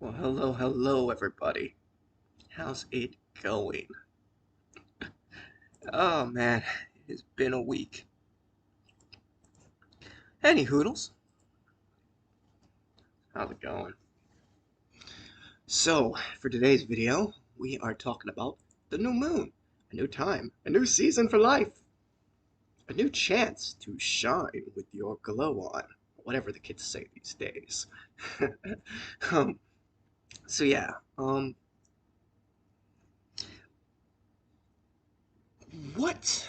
Well, hello, everybody. How's it going? Oh, man, it's been a week. Any hoodles, how's it going? So, for today's video, we are talking about the new moon, a new time, a new season for life, a new chance to shine with your glow on, whatever the kids say these days. um, so yeah, what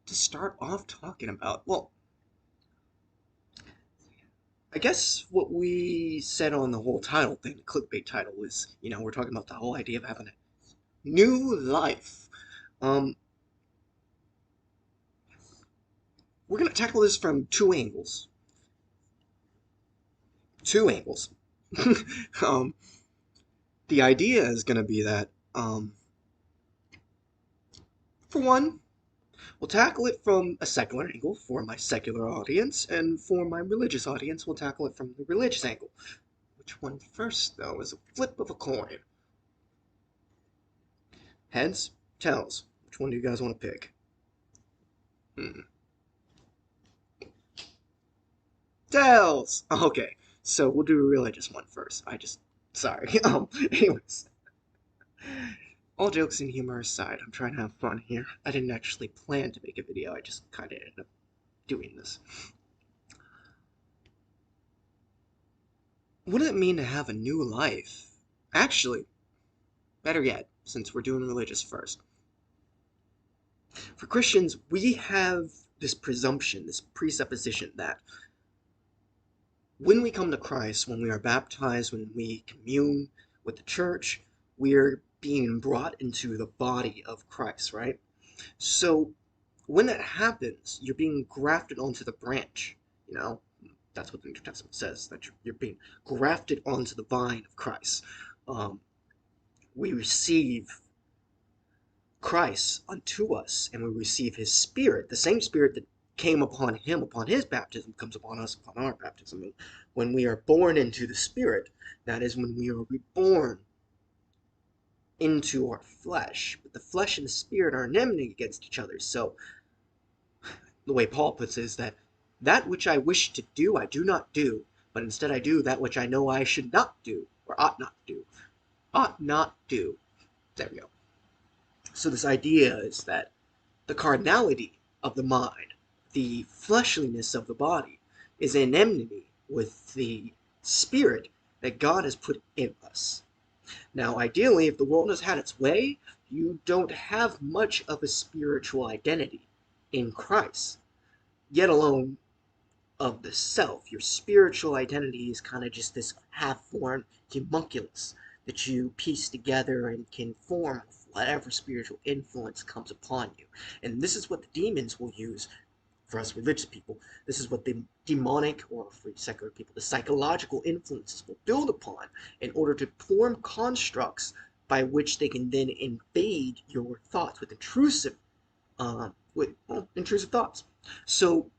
to start off talking about? Well, I guess what we said on the whole title thing, the clickbait title, is we're talking about the whole idea of having a new life. Um, we're gonna tackle this from two angles. Two angles. um, the idea is gonna be that, for one, we'll tackle it from a secular angle for my secular audience, and for my religious audience, we'll tackle it from the religious angle. Which one first, though, is a flip of a coin. Heads, tails. Which one do you guys want to pick? Hmm. Tails! Okay, so we'll do a religious one first. Sorry. Anyways. All jokes and humor aside, I'm trying to have fun here. I didn't actually plan to make a video, I just kinda ended up doing this. What does it mean to have a new life? Actually, better yet, since we're doing religious first. For Christians, we have this presumption, this presupposition that when we come to Christ, when we are baptized, when we commune with the church, we're being brought into the body of Christ, right? So when that happens, you're being grafted onto the branch. You know, that's what the New Testament says, that you're being grafted onto the vine of Christ. Um, we receive Christ unto us, and we receive his Spirit, the same Spirit that came upon him upon his baptism comes upon us upon our baptism. And when we are born into the Spirit, that is when we are reborn into our flesh. But the flesh and the Spirit are enmity against each other. So the way Paul puts it is that which I wish to do, I do not do, but instead I do that which I know I should not do, or ought not do. Ought not do. There we go. So this idea is that the carnality of the mind, the fleshliness of the body, is in enmity with the spirit that God has put in us. Now, ideally, if the world has had its way, you don't have much of a spiritual identity in Christ, yet alone of the self. Your spiritual identity is kind of just this half-formed homunculus that you piece together and can form with whatever spiritual influence comes upon you. And this is what the demons will use for us religious people. This is what the demonic, or for secular people, the psychological influences will build upon in order to form constructs by which they can then invade your thoughts with intrusive thoughts. So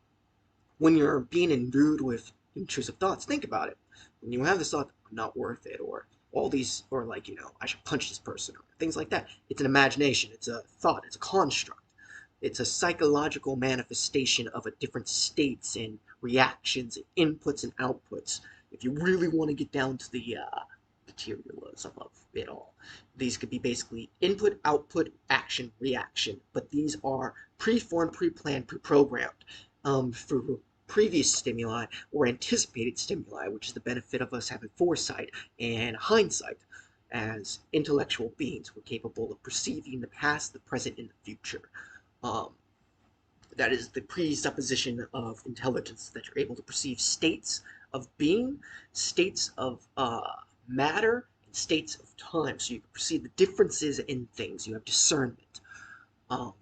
when you're being imbued with intrusive thoughts, think about it. When you have this thought, I'm not worth it, or all these, or like, I should punch this person, or things like that, it's an imagination, it's a thought, it's a construct. It's a psychological manifestation of a different states and reactions and inputs and outputs. If you really want to get down to the materialism of it all, these could be basically input, output, action, reaction. But these are preformed, pre-planned, pre-programmed for previous stimuli or anticipated stimuli, which is the benefit of us having foresight and hindsight. As intellectual beings, we're capable of perceiving the past, the present, and the future. Um, that is the presupposition of intelligence, that you're able to perceive states of being, states of matter, and states of time. So you can perceive the differences in things. You have discernment.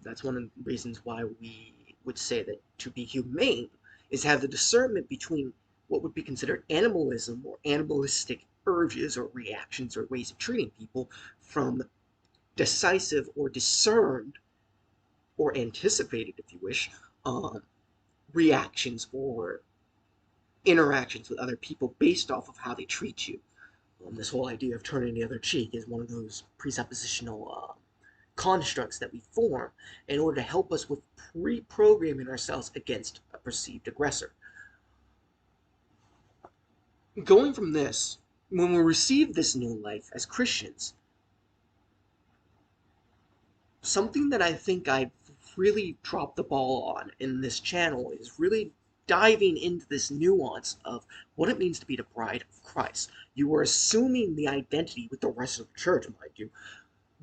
That's one of the reasons why we would say that to be humane is have the discernment between what would be considered animalism or animalistic urges or reactions or ways of treating people from decisive or discerned or anticipated, if you wish, um, reactions or interactions with other people based off of how they treat you. This whole idea of turning the other cheek is one of those presuppositional constructs that we form in order to help us with pre-programming ourselves against a perceived aggressor. Going from this, when we receive this new life as Christians, something that I think I've really dropped the ball on in this channel is really diving into this nuance of what it means to be the bride of Christ. You are assuming the identity with the rest of the church, mind you,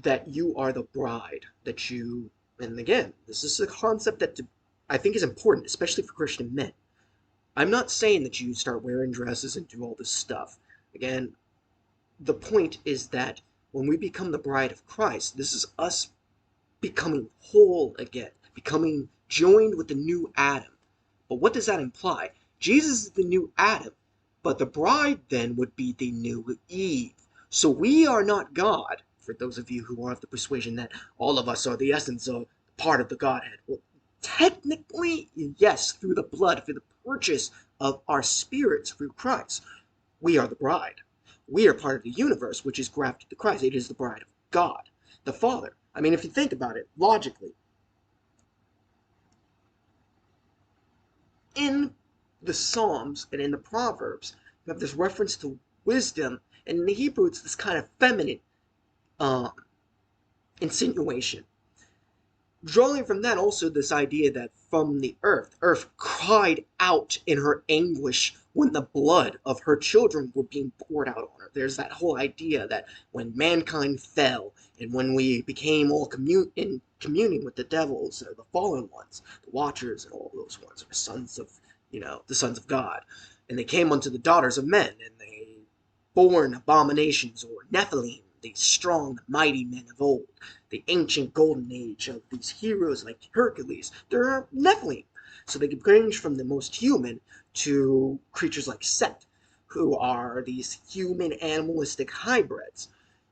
that you are the bride, that you, and again, this is a concept that I think is important, especially for Christian men. I'm not saying that you start wearing dresses and do all this stuff. Again, the point is that when we become the bride of Christ, this is us becoming whole again, becoming joined with the new Adam. But what does that imply? Jesus is the new Adam, but the bride then would be the new Eve. So we are not God, for those of you who are of the persuasion that all of us are the essence of part of the Godhead. Well, technically, yes, through the blood, through the purchase of our spirits through Christ, we are the bride. We are part of the universe, which is grafted to Christ. It is the bride of God, the Father. I mean, if you think about it logically, in the Psalms and in the Proverbs, you have this reference to wisdom, and in the Hebrew, it's this kind of feminine uh, insinuation. Drawing from that also this idea that from the earth cried out in her anguish when the blood of her children were being poured out on her. There's that whole idea that when mankind fell and when we became all in communing with the devils, the fallen ones, the watchers and all those ones, the sons of, the sons of God, and they came unto the daughters of men, and they born abominations or Nephilim, these strong, mighty men of old, the ancient golden age of these heroes like Hercules. They're Nephilim. So they can range from the most human to creatures like Set, who are these human animalistic hybrids.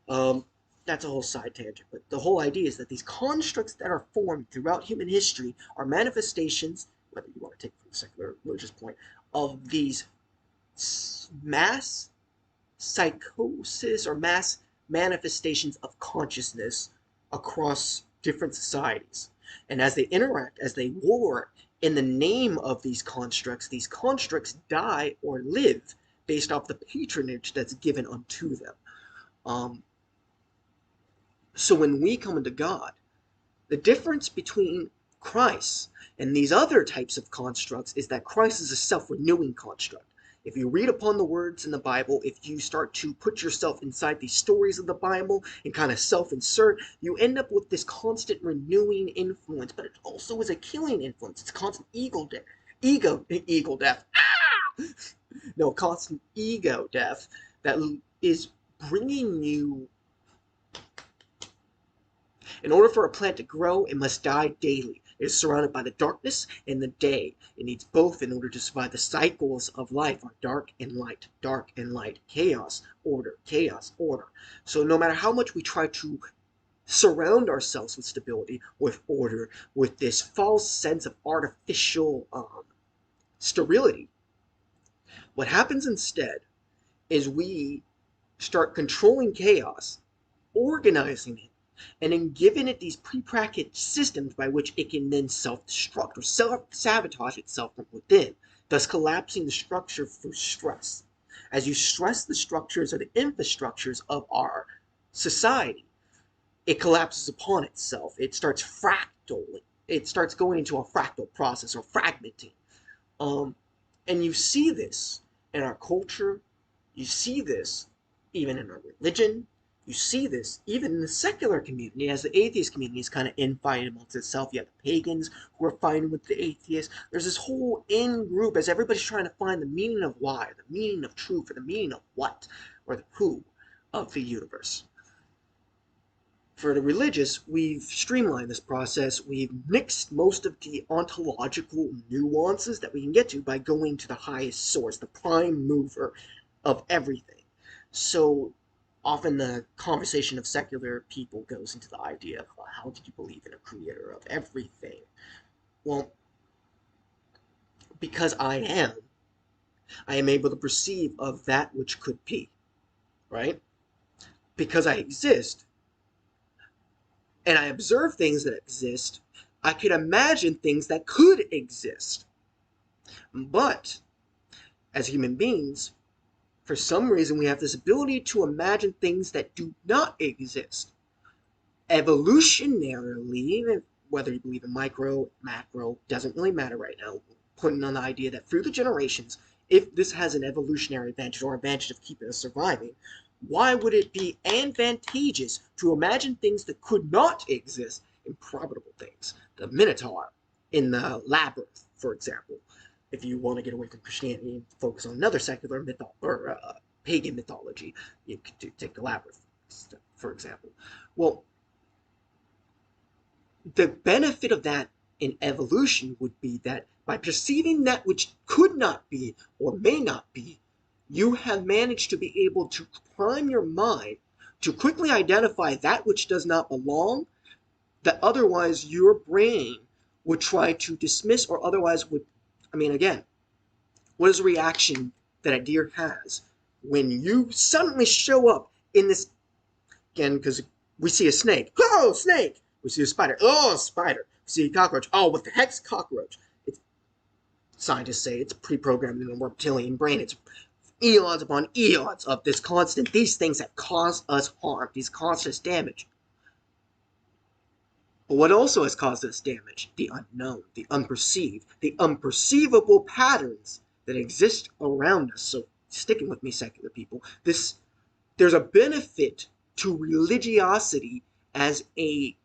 That's a whole side tangent, but the whole idea is that these constructs that are formed throughout human history are manifestations, whether you want to take it from a secular religious point, of these mass psychosis or mass manifestations of consciousness across different societies. And as they interact, as they war in the name of these constructs die or live based off the patronage that's given unto them. So when we come into God, the difference between Christ and these other types of constructs is that Christ is a self-renewing construct. If you read upon the words in the Bible, if you start to put yourself inside these stories of the Bible and kind of self-insert, you end up with this constant renewing influence, but it also is a killing influence. It's constant ego death. Ah! No, constant ego death that is bringing you. In order for a plant to grow, it must die daily. It is surrounded by the darkness and the day. It needs both in order to survive. The cycles of life are dark and light, chaos, order, chaos, order. So no matter how much we try to surround ourselves with stability, with order, with this false sense of artificial sterility, what happens instead is we start controlling chaos, organizing it, and then giving it these pre-packaged systems by which it can then self-destruct or self-sabotage itself from within, thus collapsing the structure through stress. As you stress the structures or the infrastructures of our society, it collapses upon itself. It starts fractaling. It starts going into a fractal process or fragmenting. And you see this in our culture. You see this even in our religion. You see this even in the secular community, as the atheist community is kind of infighting amongst itself. You have the pagans who are fighting with the atheists. There's this whole in-group as everybody's trying to find the meaning of why, the meaning of truth, or the meaning of what, or the who of the universe. For the religious, we've streamlined this process. We've mixed most of the ontological nuances that we can get to by going to the highest source, the prime mover of everything. So often the conversation of secular people goes into the idea of how do you believe in a creator of everything? Well, because I am able to perceive of that which could be. right? Because I exist and I observe things that exist, I could imagine things that could exist. But as human beings, for some reason, we have this ability to imagine things that do not exist. Evolutionarily, whether you believe in micro, macro, doesn't really matter right now. Putting on the idea that through the generations, if this has an evolutionary advantage or advantage of keeping us surviving, why would it be advantageous to imagine things that could not exist, improbable things? The Minotaur in the Labyrinth, for example. If you want to get away from Christianity and focus on another secular or pagan mythology, you could take the Labyrinth, for example. Well, the benefit of that in evolution would be that by perceiving that which could not be or may not be, you have managed to be able to prime your mind to quickly identify that which does not belong, that otherwise your brain would try to dismiss or otherwise would. I mean, again, what is the reaction that a deer has when you suddenly show up in this, again, because we see a snake. Oh, snake! We see a spider. Oh, spider. We see a cockroach. Oh, what the heck's cockroach? It's, scientists say it's pre-programmed in the reptilian brain. It's eons upon eons of this constant. These things that cause us harm. These cause us damage. But what also has caused us damage? The unknown, the unperceived, the unperceivable patterns that exist around us. So, sticking with me, secular people, there's a benefit to religiosity as a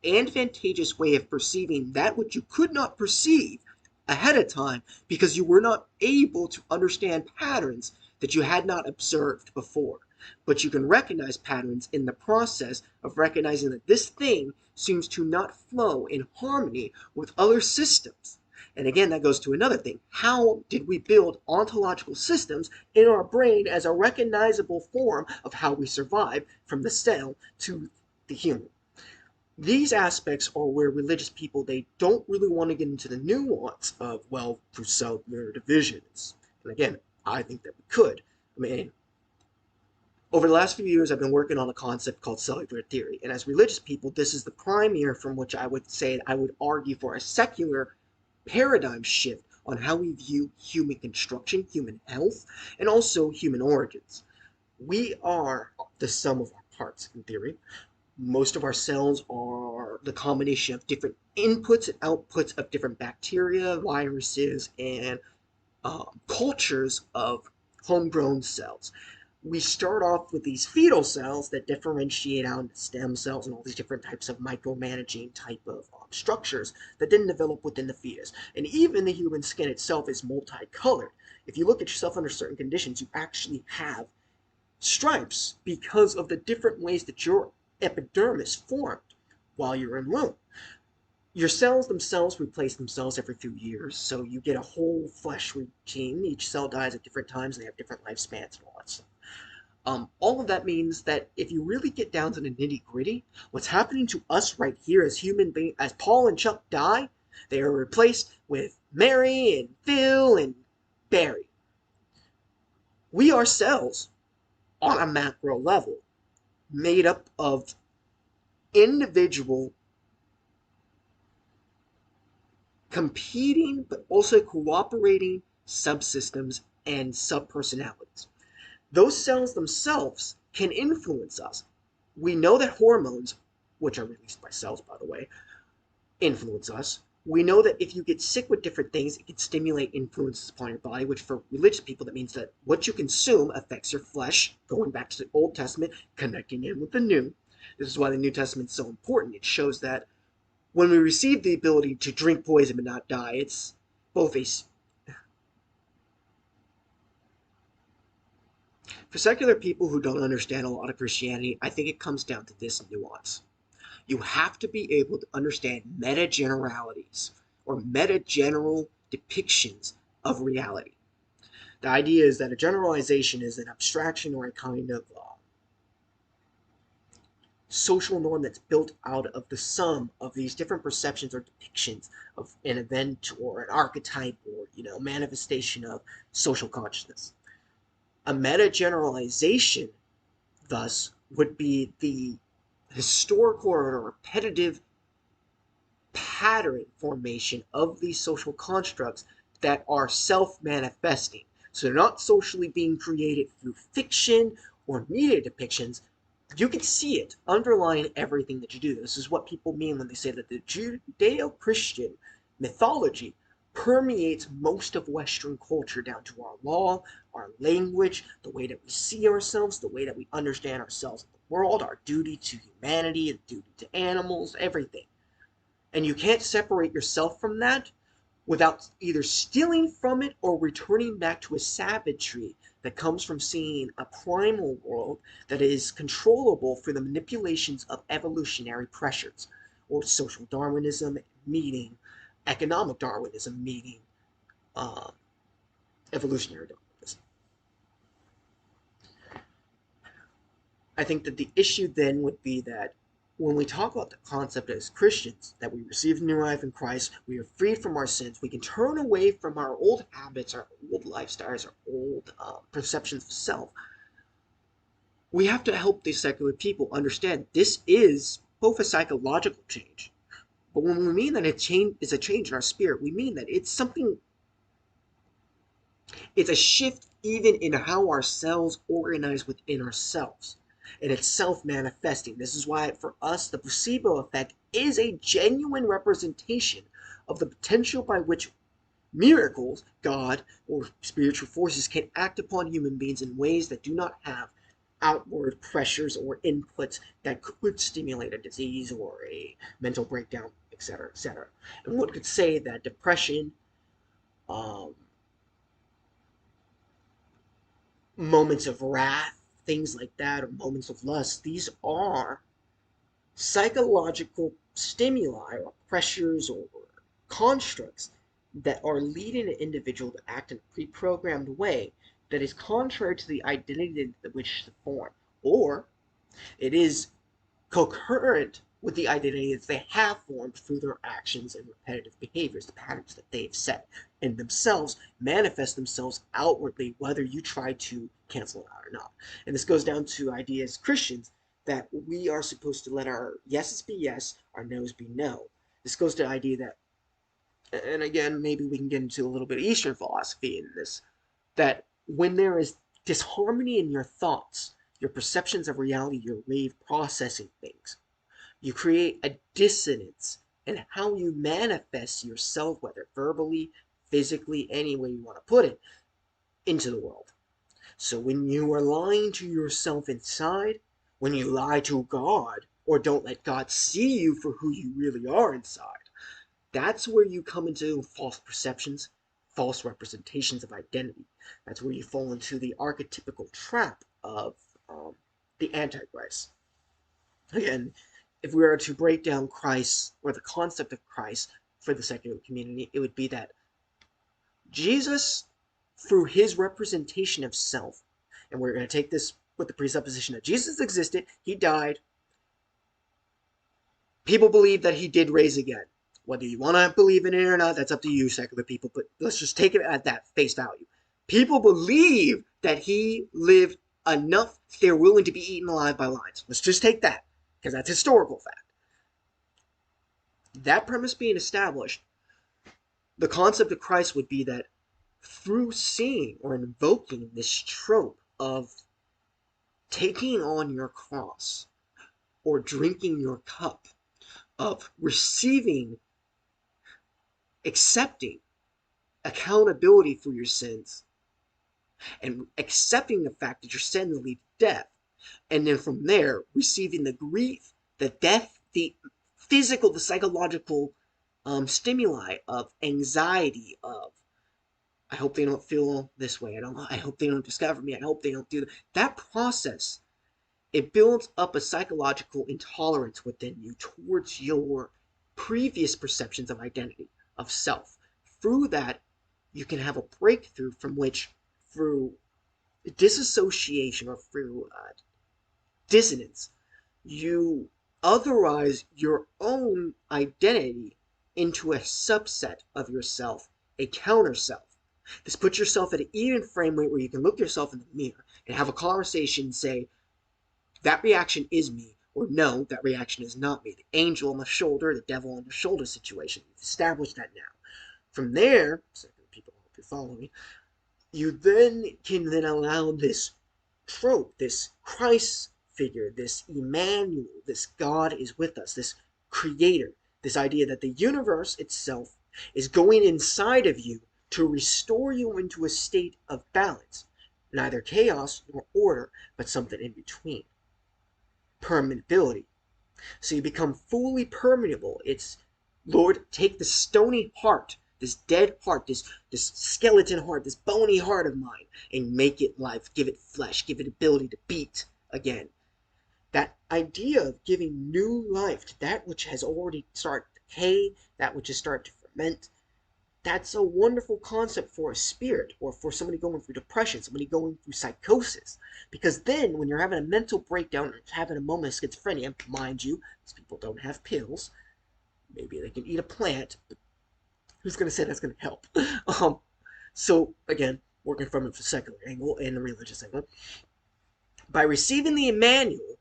advantageous way of perceiving that which you could not perceive ahead of time because you were not able to understand patterns that you had not observed before. But you can recognize patterns in the process of recognizing that this thing seems to not flow in harmony with other systems. And again, that goes to another thing. How did we build ontological systems in our brain as a recognizable form of how we survive from the cell to the human? These aspects are where religious people, they don't really want to get into the nuance of, well, through cellular divisions. And again, I think that we could. I mean, over the last few years, I've been working on a concept called cellular theory. And as religious people, this is the prime year from which I would say I would argue for a secular paradigm shift on how we view human construction, human health, and also human origins. We are the sum of our parts, in theory. Most of our cells are the combination of different inputs and outputs of different bacteria, viruses, and cultures of homegrown cells. We start off with these fetal cells that differentiate out into stem cells and all these different types of micromanaging type of structures that then develop within the fetus. And even the human skin itself is multicolored. If you look at yourself under certain conditions, you actually have stripes because of the different ways that your epidermis formed while you're in womb. Your cells themselves replace themselves every few years, so you get a whole flesh routine. Each cell dies at different times, and they have different lifespans and all that stuff. All of that means that if you really get down to the nitty gritty, what's happening to us right here as human beings, as Paul and Chuck die, they are replaced with Mary and Phil and Barry. We are cells on a macro level, made up of individual competing but also cooperating subsystems and subpersonalities. Those cells themselves can influence us. We know that hormones, which are released by cells, by the way, influence us. We know that if you get sick with different things, it can stimulate influences upon your body, which for religious people, that means that what you consume affects your flesh, going back to the Old Testament, connecting in with the New. This is why the New Testament is so important. It shows that when we receive the ability to drink poison but not die, it's both a. For secular people who don't understand a lot of Christianity, I think it comes down to this nuance. You have to be able to understand meta generalities or meta general depictions of reality. The idea is that a generalization is an abstraction or a kind of social norm that's built out of the sum of these different perceptions or depictions of an event or an archetype or manifestation of social consciousness. A meta generalization thus, would be the historical or repetitive pattern formation of these social constructs that are self-manifesting. So they're not socially being created through fiction or media depictions. You can see it underlying everything that you do. This is what people mean when they say that the Judeo-Christian mythology permeates most of Western culture down to our law, our language, the way that we see ourselves, the way that we understand ourselves in the world, our duty to humanity, the duty to animals, everything. And you can't separate yourself from that without either stealing from it or returning back to a savagery that comes from seeing a primal world that is controllable for the manipulations of evolutionary pressures, or social Darwinism meeting economic Darwinism meeting uh, evolutionary Darwinism. I think that the issue then would be that when we talk about the concept as Christians, that we receive new life in Christ, we are freed from our sins, we can turn away from our old habits, our old lifestyles, our old perceptions of self. We have to help these secular people understand this is both a psychological change, but when we mean that it's a change in our spirit, we mean that it's something, it's a shift even in how our cells organize within ourselves. And it's self-manifesting. This is why, for us, the placebo effect is a genuine representation of the potential by which miracles, God, or spiritual forces can act upon human beings in ways that do not have outward pressures or inputs that could stimulate a disease or a mental breakdown, etc., etc. And one could say that depression, um, moments of wrath, things like that, or moments of lust, these are psychological stimuli or pressures or constructs that are leading an individual to act in a pre-programmed way that is contrary to the identity that which to form, or it is concurrent with the identity that they have formed through their actions and repetitive behaviors, the patterns that they've set in themselves manifest themselves outwardly, whether you try to cancel it out or not. And this goes down to ideas, Christians, that we are supposed to let our yeses be yes, our noes be no. This goes to the idea that, and again, maybe we can get into a little bit of Eastern philosophy in this, that when there is disharmony in your thoughts, your perceptions of reality, your way of processing things, you create a dissonance in how you manifest yourself, whether verbally, physically, any way you want to put it, into the world. So when you are lying to yourself inside, when you lie to God, or don't let God see you for who you really are inside, that's where you come into false perceptions, false representations of identity. That's where you fall into the archetypical trap of the Antichrist. Again, if we were to break down Christ or the concept of Christ for the secular community, it would be that Jesus, through his representation of self, and we're going to take this with the presupposition that Jesus existed, he died, people believe that he did raise again. Whether you want to believe in it or not, that's up to you, secular people, but let's just take it at that face value. People believe that he lived enough, they're willing to be eaten alive by lions. Let's just take that, because that's historical fact. That premise being established, the concept of Christ would be that through seeing or invoking this trope of taking on your cross or drinking your cup, of receiving, accepting accountability for your sins, and accepting the fact that your sins lead to death, and then from there receiving the grief, the death, the physical, the psychological stimuli of anxiety, of I hope they don't feel this way. I hope they don't discover me. I hope they don't do that. That process, it builds up a psychological intolerance within you towards your previous perceptions of identity, of self. Through that, you can have a breakthrough from which, through disassociation or through dissonance, you otherize your own identity into a subset of yourself, a counter self. This puts yourself at an even frame rate where you can look yourself in the mirror and have a conversation and say, that reaction is me, or no, that reaction is not me. The angel on the shoulder, the devil on the shoulder situation. We've established that now. From there, so people hope you follow me, you then can then allow this trope, this Christ figure, this Emmanuel, this God is with us, this creator, this idea that the universe itself is going inside of you to restore you into a state of balance, neither chaos nor order, but something in between. Permeability. So you become fully permeable. It's, Lord, take the stony heart, this dead heart, this skeleton heart, this bony heart of mine, and make it life, give it flesh, give it ability to beat again. That idea of giving new life to that which has already started to decay, that which has started to ferment, that's a wonderful concept for a spirit, or for somebody going through depression, somebody going through psychosis. Because then, when you're having a mental breakdown, or having a moment of schizophrenia, mind you, these people don't have pills, maybe they can eat a plant, but who's going to say that's going to help? So, again, working from the secular angle and the religious angle, by receiving the Emmanuel,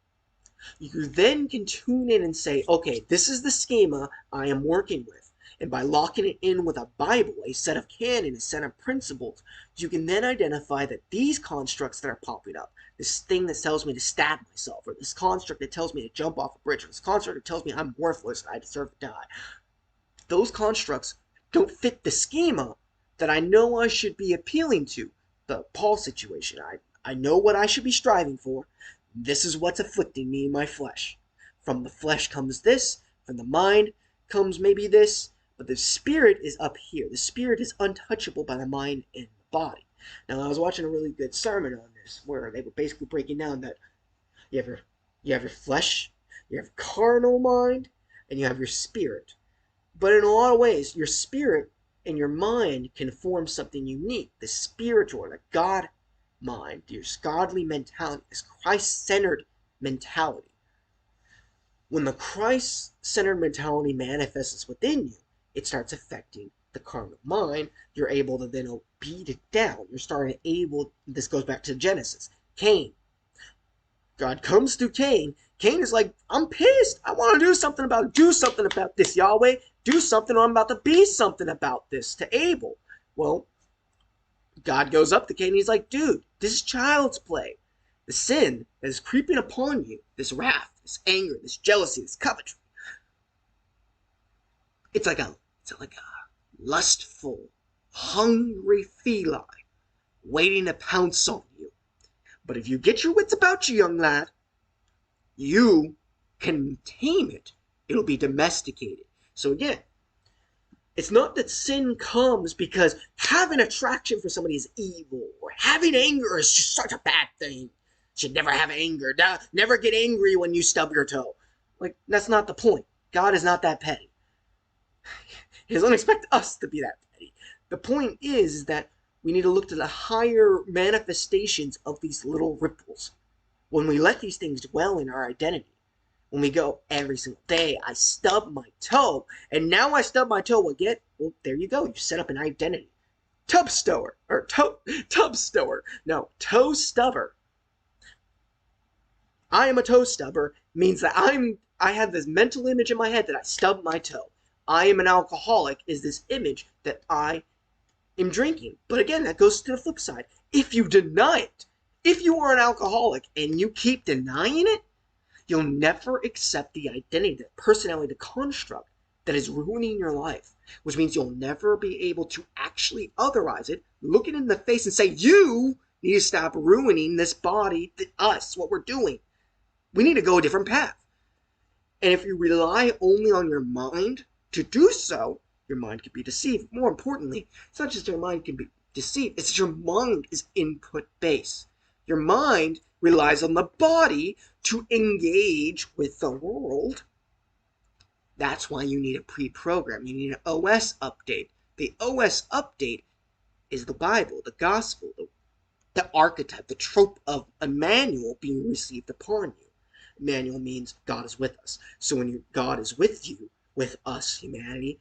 you then can tune in and say, okay, this is the schema I am working with. And by locking it in with a Bible, a set of canon, a set of principles, you can then identify that these constructs that are popping up, this thing that tells me to stab myself, or this construct that tells me to jump off a bridge, or this construct that tells me I'm worthless and I deserve to die, those constructs don't fit the schema that I know I should be appealing to. The Paul situation, I know what I should be striving for. This is what's afflicting me in my flesh. From the flesh comes this, from the mind comes maybe this, but the spirit is up here. The spirit is untouchable by the mind and the body. Now, I was watching a really good sermon on this, where they were basically breaking down that you have your flesh, you have carnal mind, and you have your spirit. But in a lot of ways, your spirit and your mind can form something unique. The spiritual, the God mind, your godly mentality, this Christ-centered mentality. When the Christ-centered mentality manifests within you, it starts affecting the carnal mind. You're able to then beat it down. You're starting able, this goes back to Genesis. Cain. God comes through Cain. Cain is like, I'm pissed. I want to do something about this, Yahweh. Do something, or I'm about to be something about this, to Abel. Well, God goes up to Cain and he's like, dude, this is child's play. The sin that is creeping upon you, this wrath, this anger, this jealousy, this covetry, it's like a lustful, hungry feline waiting to pounce on you. But if you get your wits about you, young lad, you can tame it. It'll be domesticated. So again, it's not that sin comes because having attraction for somebody is evil, or having anger is just such a bad thing. You should never have anger. Never get angry when you stub your toe. Like, that's not the point. God is not that petty. He doesn't expect us to be that petty. The point is that we need to look to the higher manifestations of these little ripples. When we let these things dwell in our identity, when we go every single day, I stub my toe, and now I stub my toe again, well, there you go. You set up an identity. Toe stubber. No, toe stubber. I am a toe stubber means that I have this mental image in my head that I stub my toe. I am an alcoholic is this image that I am drinking. But again, that goes to the flip side. If you deny it, if you are an alcoholic and you keep denying it, you'll never accept the identity, the personality, the construct that is ruining your life, which means you'll never be able to actually otherize it, look it in the face and say, you need to stop ruining this body, us, what we're doing. We need to go a different path. And if you rely only on your mind to do so, your mind can be deceived. More importantly, it's not just your mind can be deceived, it's that your mind is input-based. Your mind relies on the body to engage with the world. That's why you need a pre-program. You need an OS update. The OS update is the Bible, the gospel, the archetype, the trope of Emmanuel being received upon you. Emmanuel means God is with us. So when God is with you, with us, humanity,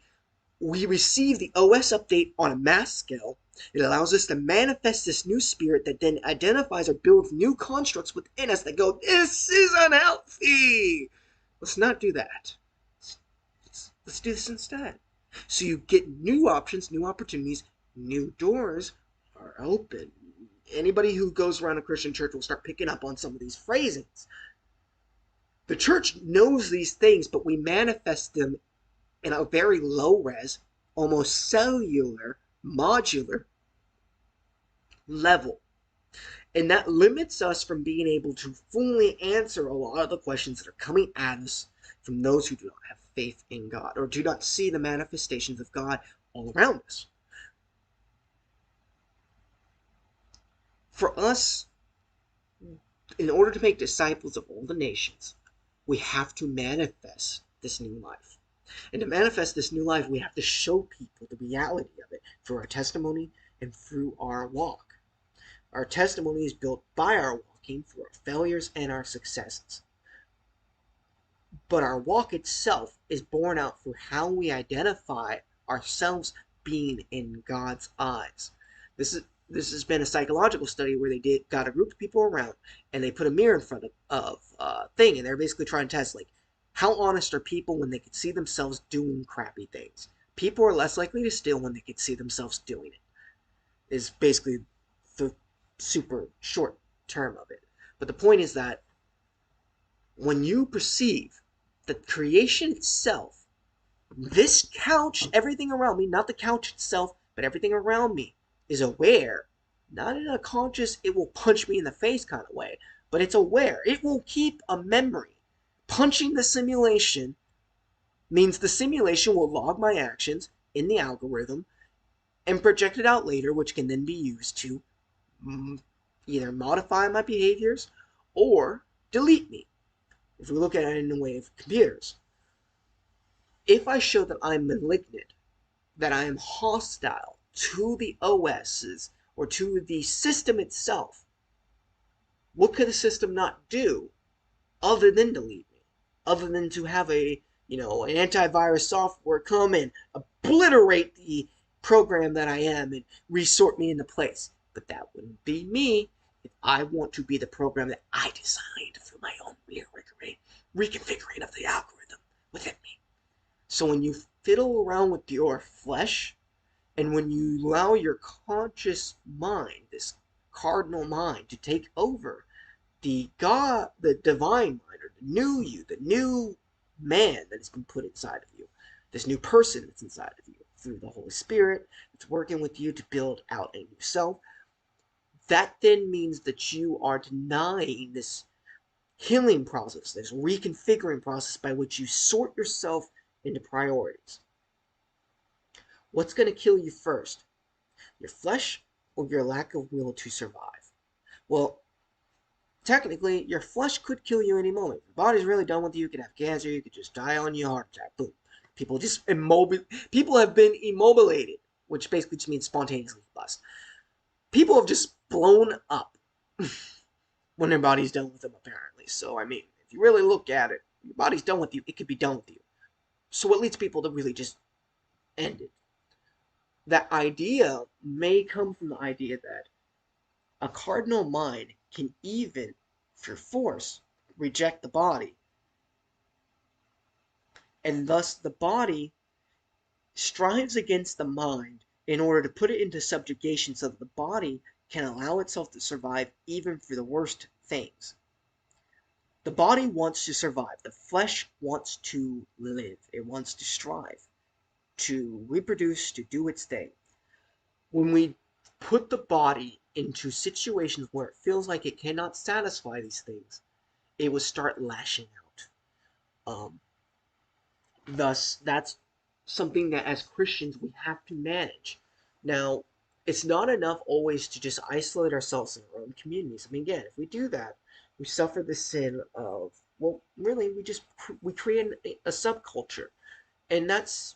we receive the OS update on a mass scale, It allows us to manifest this new spirit that then identifies or builds new constructs within us that go, this is unhealthy. Let's not do that. Let's do this instead. So you get new options, new opportunities, new doors are open. Anybody who goes around a Christian church will start picking up on some of these phrasings. The church knows these things, but we manifest them in a very low res, almost cellular, modular level. And that limits us from being able to fully answer a lot of the questions that are coming at us from those who do not have faith in God or do not see the manifestations of God all around us. For us, in order to make disciples of all the nations, we have to manifest this new life. And to manifest this new life, we have to show people the reality of it through our testimony and through our walk. Our testimony is built by our walking, through our failures and our successes. But our walk itself is born out through how we identify ourselves being in God's eyes. This has been a psychological study where they got a group of people around and they put a mirror in front of a thing, and they're basically trying to test, like, how honest are people when they could see themselves doing crappy things? People are less likely to steal when they could see themselves doing it. Is basically the super short term of it. But the point is that when you perceive that creation itself, this couch, everything around me, not the couch itself, but everything around me, is aware, not in a conscious, it will punch me in the face kind of way, but it's aware. It will keep a memory. Punching the simulation means the simulation will log my actions in the algorithm and project it out later, which can then be used to either modify my behaviors or delete me. If we look at it in the way of computers, if I show that I'm malignant, that I am hostile to the OSs or to the system itself, what could the system not do other than delete me? Other than to have an antivirus software come and obliterate the program that I am and resort me into place. But that wouldn't be me if I want to be the program that I designed through my own reconfiguring of the algorithm within me. So when you fiddle around with your flesh, and when you allow your conscious mind, this cardinal mind, to take over the divine mind, or the new you, the new man that has been put inside of you, this new person that's inside of you, through the Holy Spirit that's working with you to build out a new self, that then means that you are denying this healing process, this reconfiguring process by which you sort yourself into priorities. What's going to kill you first? Your flesh or your lack of will to survive? Well, technically, your flesh could kill you any moment. If your body's really done with you, you could have cancer, you could just die on your heart attack. Boom. People have been immobilated, which basically just means spontaneously bust. People have just blown up when their body's done with them, apparently. So, I mean, if you really look at it, your body's done with you, it could be done with you. So what leads people to really just end it? That idea may come from the idea that a cardinal mind can even, through force, reject the body. And thus the body strives against the mind in order to put it into subjugation so that the body can allow itself to survive even for the worst things. The body wants to survive. The flesh wants to live. It wants to strive, to reproduce, to do its thing. When we put the body into situations where it feels like it cannot satisfy these things, it will start lashing out. Thus, that's something that as Christians we have to manage. Now, it's not enough always to just isolate ourselves in our own communities. I mean, again, if we do that, we suffer the sin of, well, really, we create a subculture, and that's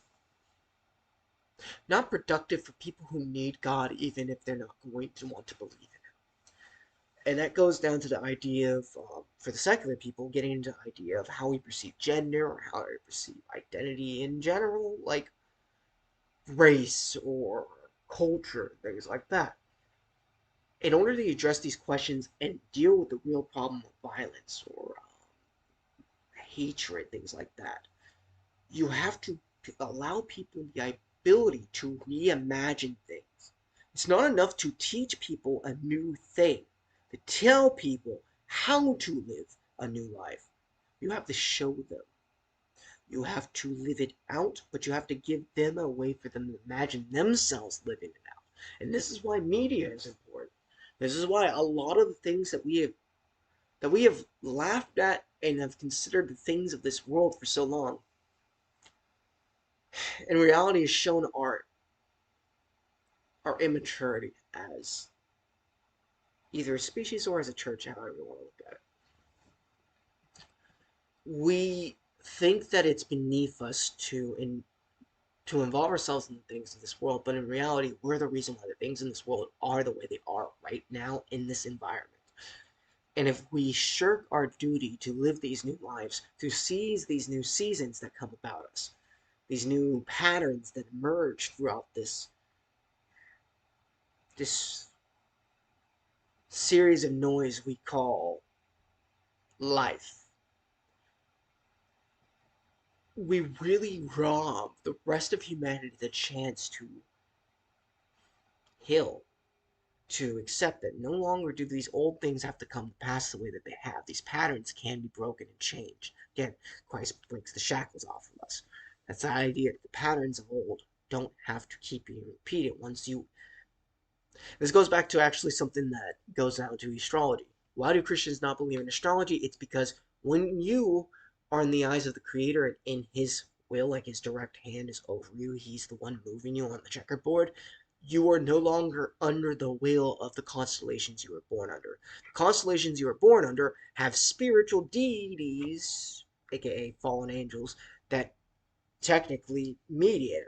not productive for people who need God, even if they're not going to want to believe in Him. And that goes down to the idea of, for the secular people, getting into the idea of how we perceive gender or how we perceive identity in general, like race or culture, things like that. In order to address these questions and deal with the real problem of violence or hatred, things like that, you have to allow people the ability to reimagine things. It's not enough to teach people a new thing, to tell people how to live a new life. You have to show them. You have to live it out, but you have to give them a way for them to imagine themselves living it out. And this is why media is important. This is why a lot of the things that we have laughed at and have considered the things of this world for so long, in reality, has shown our immaturity as either a species or as a church, however you want to look at it. We think that it's beneath us to involve ourselves in the things of this world, but in reality, we're the reason why the things in this world are the way they are right now in this environment. And if we shirk our duty to live these new lives, to seize these new seasons that come about us, these new patterns that emerge throughout this series of noise we call life, we really rob the rest of humanity the chance to heal, to accept that no longer do these old things have to come to pass the way that they have. These patterns can be broken and changed. Again, Christ breaks the shackles off of us. That's the idea that the patterns of old don't have to keep being repeated once you. This goes back to actually something that goes down to astrology. Why do Christians not believe in astrology? It's because when you are in the eyes of the Creator and in His will, like His direct hand is over you, He's the one moving you on the checkerboard, you are no longer under the will of the constellations you were born under. The constellations you were born under have spiritual deities, aka fallen angels, that technically mediate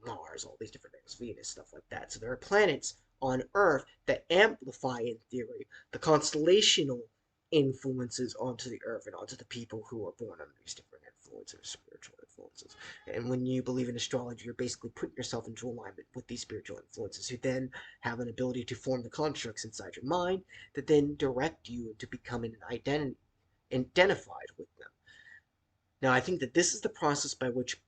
Mars, all these different things, Venus, stuff like that. So there are planets on Earth that amplify, in theory, the constellational influences onto the Earth and onto the people who are born under these different influences, spiritual influences. And when you believe in astrology, you're basically putting yourself into alignment with these spiritual influences, who then have an ability to form the constructs inside your mind that then direct you into becoming an identity, identified with them. Now, I think that this is the process by which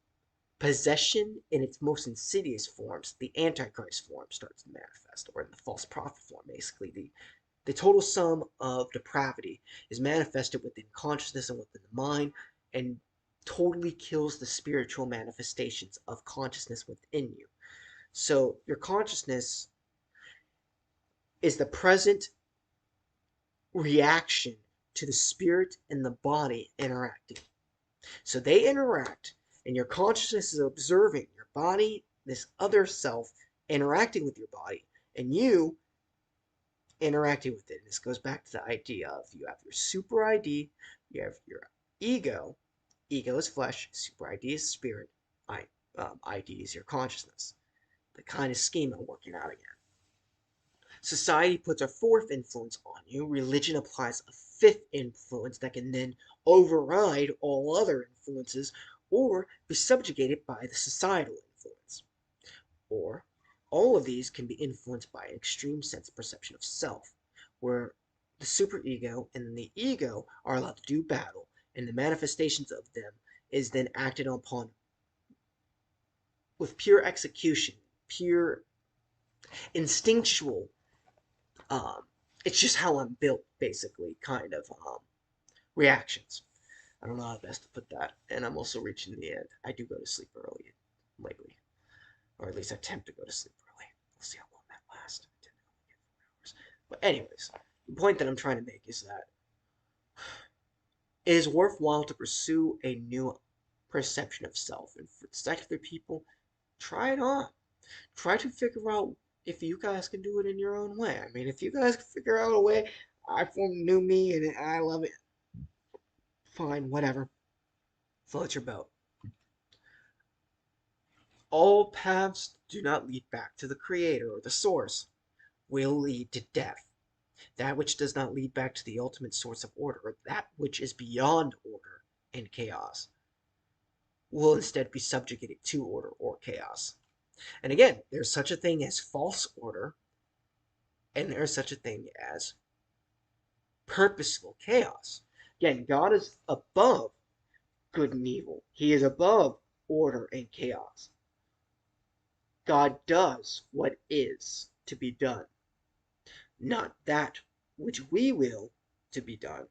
possession in its most insidious forms, the Antichrist form, starts to manifest, or in the false prophet form, basically. The total sum of depravity is manifested within consciousness and within the mind, and totally kills the spiritual manifestations of consciousness within you. So your consciousness is the present reaction to the spirit and the body interacting. So they interact, and your consciousness is observing your body, this other self, interacting with your body, and you interacting with it. And this goes back to the idea of you have your super ID, you have your ego. Ego is flesh, super ID is spirit, ID is your consciousness. The kind of schema working out again. Society puts a fourth influence on you. Religion applies a fifth influence that can then override all other influences or be subjugated by the societal influence. Or all of these can be influenced by an extreme sense of perception of self, where the superego and the ego are allowed to do battle, and the manifestations of them is then acted upon with pure execution, pure instinctual, it's just how I'm built, basically, kind of reactions. I don't know how best to put that. And I'm also reaching the end. I do go to sleep early lately, or at least attempt to go to sleep early. We'll see how long that lasts. I didn't only get 4 hours. But anyways, the point that I'm trying to make is that it is worthwhile to pursue a new perception of self. And for secular people, try it on. Try to figure out if you guys can do it in your own way. I mean, if you guys can figure out a way, I formed new me and I love it. Fine, whatever. Float your boat. All paths do not lead back to the Creator or the Source, will lead to death. That which does not lead back to the ultimate source of order, or that which is beyond order and chaos, will instead be subjugated to order or chaos. And again, there's such a thing as false order, and there's such a thing as purposeful chaos. Again, God is above good and evil. He is above order and chaos. God does what is to be done, not that which we will to be done,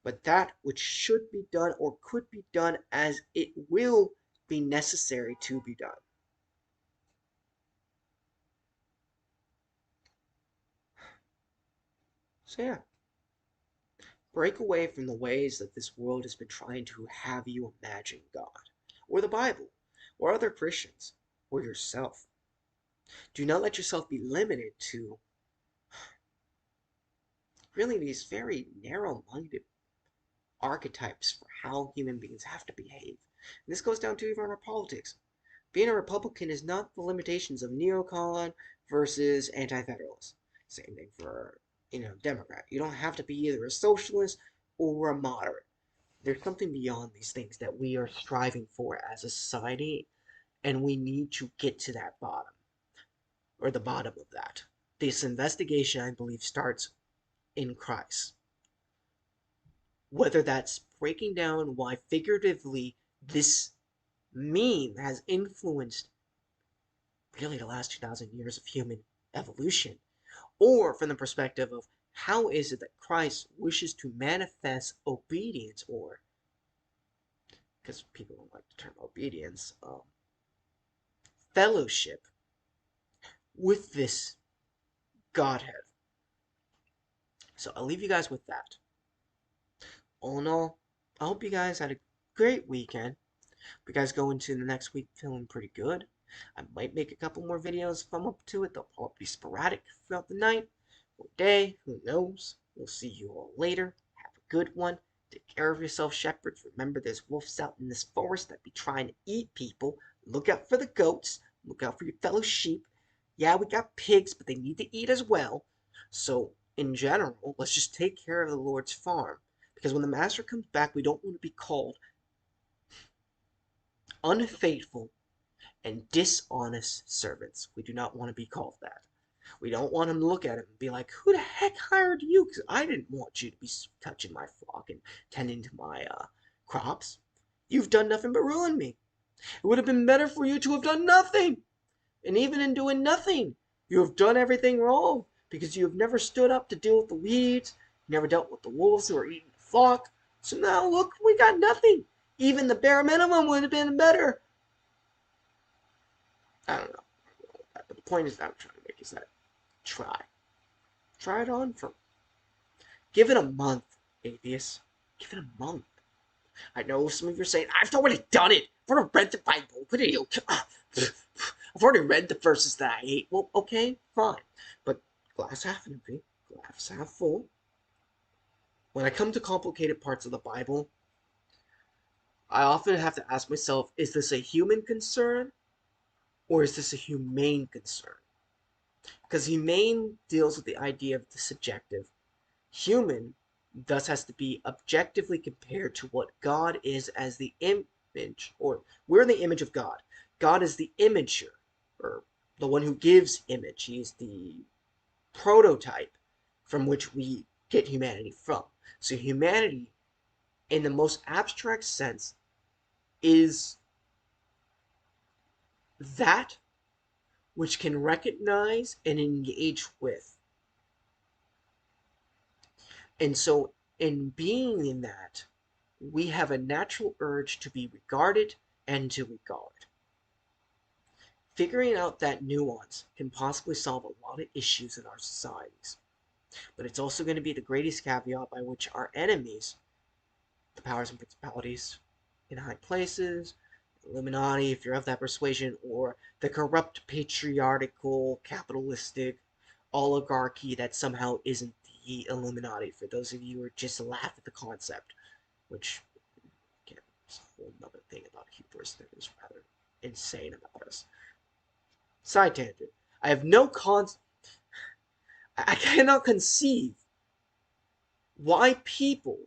but that which should be done or could be done as it will be necessary to be done. So, yeah, break away from the ways that this world has been trying to have you imagine God, or the Bible, or other Christians, or yourself. Do not let yourself be limited to really these very narrow minded archetypes for how human beings have to behave. And this goes down to even our politics. Being a Republican is not the limitations of neocon versus anti-federalist. Same thing for, Democrat. You don't have to be either a socialist or a moderate. There's something beyond these things that we are striving for as a society, and we need to get to that bottom, or the bottom of that. This investigation, I believe, starts in Christ. Whether that's breaking down why figuratively this meme has influenced really the last 2,000 years of human evolution, or from the perspective of how is it that Christ wishes to manifest obedience, or, because people don't like the term obedience, fellowship with this Godhead. So I'll leave you guys with that. All in all, I hope you guys had a great weekend. You guys go into the next week feeling pretty good. I might make a couple more videos if I'm up to it. They'll probably be sporadic throughout the night or day. Who knows? We'll see you all later. Have a good one. Take care of yourself, shepherds. Remember, there's wolves out in this forest that be trying to eat people. Look out for the goats. Look out for your fellow sheep. Yeah, we got pigs, but they need to eat as well. So, in general, let's just take care of the Lord's farm. Because when the master comes back, we don't want to be called unfaithful and dishonest servants. We do not want to be called that. We don't want him to look at him and be like, who the heck hired you? Because I didn't want you to be touching my flock and tending to my crops. You've done nothing but ruin me. It would have been better for you to have done nothing. And even in doing nothing, you have done everything wrong because you have never stood up to deal with the weeds. You never dealt with the wolves who are eating the flock. So now look, we got nothing. Even the bare minimum would have been better. I don't know. But the point is that I'm trying to make is that try. Try it on for. Give it a month, atheists. Give it a month. I know some of you are saying, I've already done it. I've already read the Bible. What are you? I've already read the verses that I hate. Well, okay, fine. But glass half empty, glass half full. When I come to complicated parts of the Bible, I often have to ask myself, is this a human concern or is this a humane concern? Because humane deals with the idea of the subjective. Human thus has to be objectively compared to what God is as the image, or we're the image of God. God is the imager, or the one who gives image. He is the prototype from which we get humanity from. So humanity, in the most abstract sense, is that which can recognize and engage with. And so, in being in that, we have a natural urge to be regarded and to regard. Figuring out that nuance can possibly solve a lot of issues in our societies. But it's also going to be the greatest caveat by which our enemies, the powers and principalities in high places, Illuminati, if you're of that persuasion, or the corrupt, patriarchal, capitalistic oligarchy that somehow isn't the Illuminati, for those of you who are just laugh at the concept, which, again, is a whole other thing about hubris that is rather insane about us. Side tangent. I have no I cannot conceive why people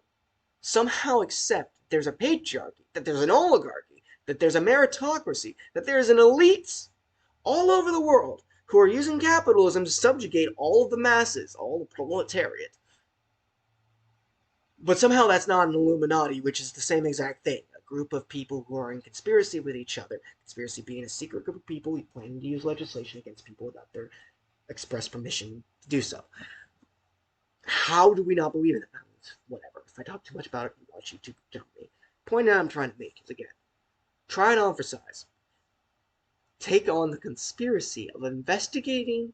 somehow accept that there's a patriarchy, that there's an oligarchy, that there's a meritocracy, that there's an elites all over the world who are using capitalism to subjugate all of the masses, all the proletariat. But somehow that's not an Illuminati, which is the same exact thing. A group of people who are in conspiracy with each other. Conspiracy being a secret group of people who planning to use legislation against people without their express permission to do so. How do we not believe in that? Whatever. If I talk too much about it, you watch YouTube tell me. The point that I'm trying to make is, again, try and emphasize. Take on the conspiracy of investigating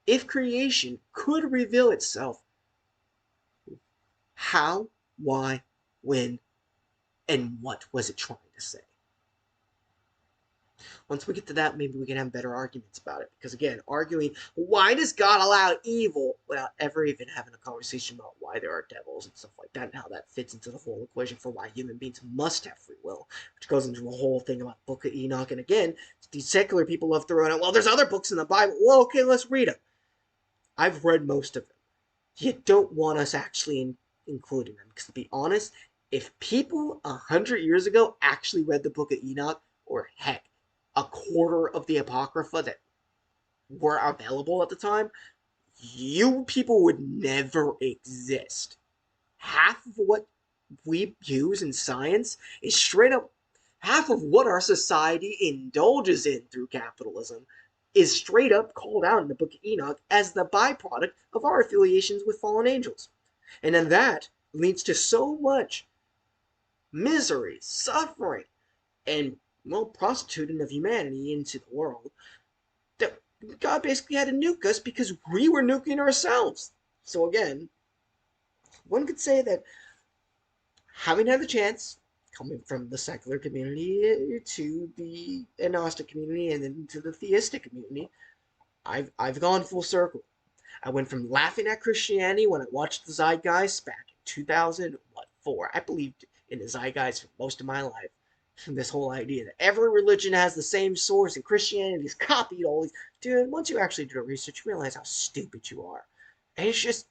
if creation could reveal itself. How, why, when, and what was it trying to say? Once we get to that, maybe we can have better arguments about it. Because again, arguing why does God allow evil without ever even having a conversation about why there are devils and stuff like that, and how that fits into the whole equation for why human beings must have free will, which goes into a whole thing about the Book of Enoch. And again, these secular people love throwing out, well, there's other books in the Bible. Well, okay, let's read them. I've read most of them. You don't want us actually including them, because to be honest, if people 100 years ago actually read the Book of Enoch, or heck, a quarter of the Apocrypha that were available at the time, you people would never exist. Half of what we use in science is straight up, half of what our society indulges in through capitalism is straight up called out in the Book of Enoch as the byproduct of our affiliations with fallen angels. And then that leads to so much misery, suffering, and, well, prostituting of humanity into the world that God basically had to nuke us because we were nuking ourselves. So again, one could say that having had the chance, coming from the secular community to the agnostic community and then to the theistic community, I've gone full circle. I went from laughing at Christianity when I watched the Zeitgeist back in 2004. I believed in the Zeitgeist for most of my life. This whole idea that every religion has the same source and Christianity's copied all these. Dude, once you actually do the research, you realize how stupid you are. And it's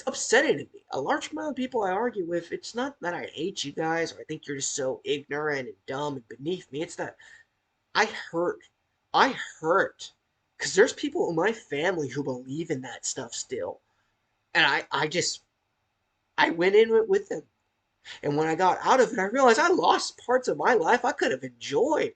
upsetting to me. A large amount of people I argue with, it's not that I hate you guys or I think you're just so ignorant and dumb and beneath me. It's that I hurt. I hurt. Because there's people in my family who believe in that stuff still. And I went in with them. And when I got out of it, I realized I lost parts of my life I could have enjoyed.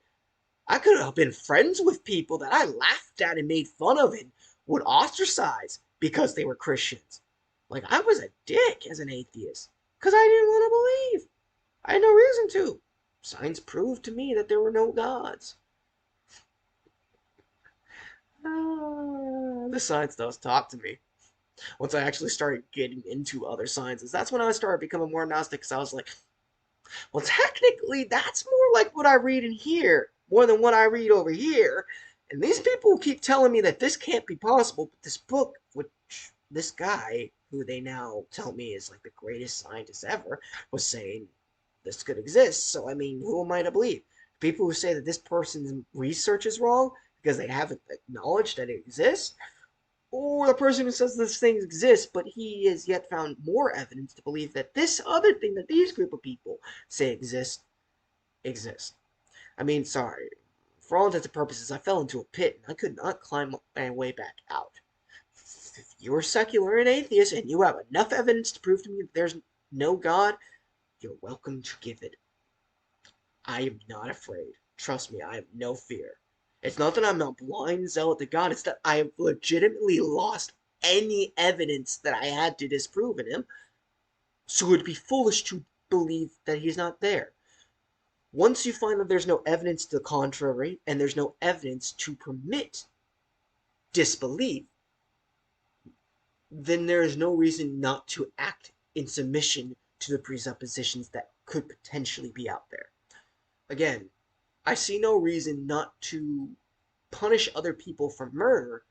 I could have been friends with people that I laughed at and made fun of and would ostracize because they were Christians. Like, I was a dick as an atheist because I didn't want to believe. I had no reason to. Science proved to me that there were no gods. The science does talk to me. Once I actually started getting into other sciences, that's when I started becoming more agnostic because I was like, well, technically, that's more like what I read in here, more than what I read over here. And these people keep telling me that this can't be possible, but this book, which this guy, who they now tell me is like the greatest scientist ever, was saying this could exist. So, I mean, who am I to believe? People who say that this person's research is wrong because they haven't acknowledged that it exists, or the person who says this thing exists, but he has yet found more evidence to believe that this other thing that these group of people say exists. I mean, sorry. For all intents and purposes, I fell into a pit and I could not climb my way back out. If you're secular and atheist and you have enough evidence to prove to me that there's no God, you're welcome to give it. I am not afraid. Trust me, I have no fear. It's not that I'm a blind zealot to God, it's that I have legitimately lost any evidence that I had to disprove in him, so it would be foolish to believe that he's not there. Once you find that there's no evidence to the contrary, and there's no evidence to permit disbelief, then there is no reason not to act in submission to the presuppositions that could potentially be out there. Again, I see no reason not to punish other people for murder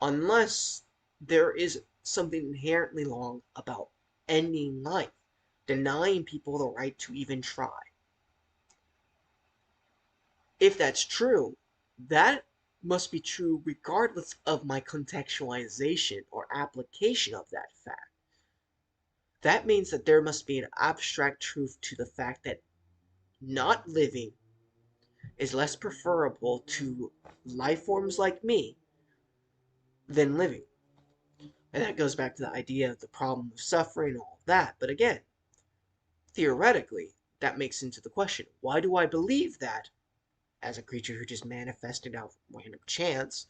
unless there is something inherently wrong about ending life, denying people the right to even try. If that's true, that must be true regardless of my contextualization or application of that fact. That means that there must be an abstract truth to the fact that not living is less preferable to life forms like me than living. And that goes back to the idea of the problem of suffering and all of that. But again, theoretically, that makes into the question, why do I believe that as a creature who just manifested out of random chance?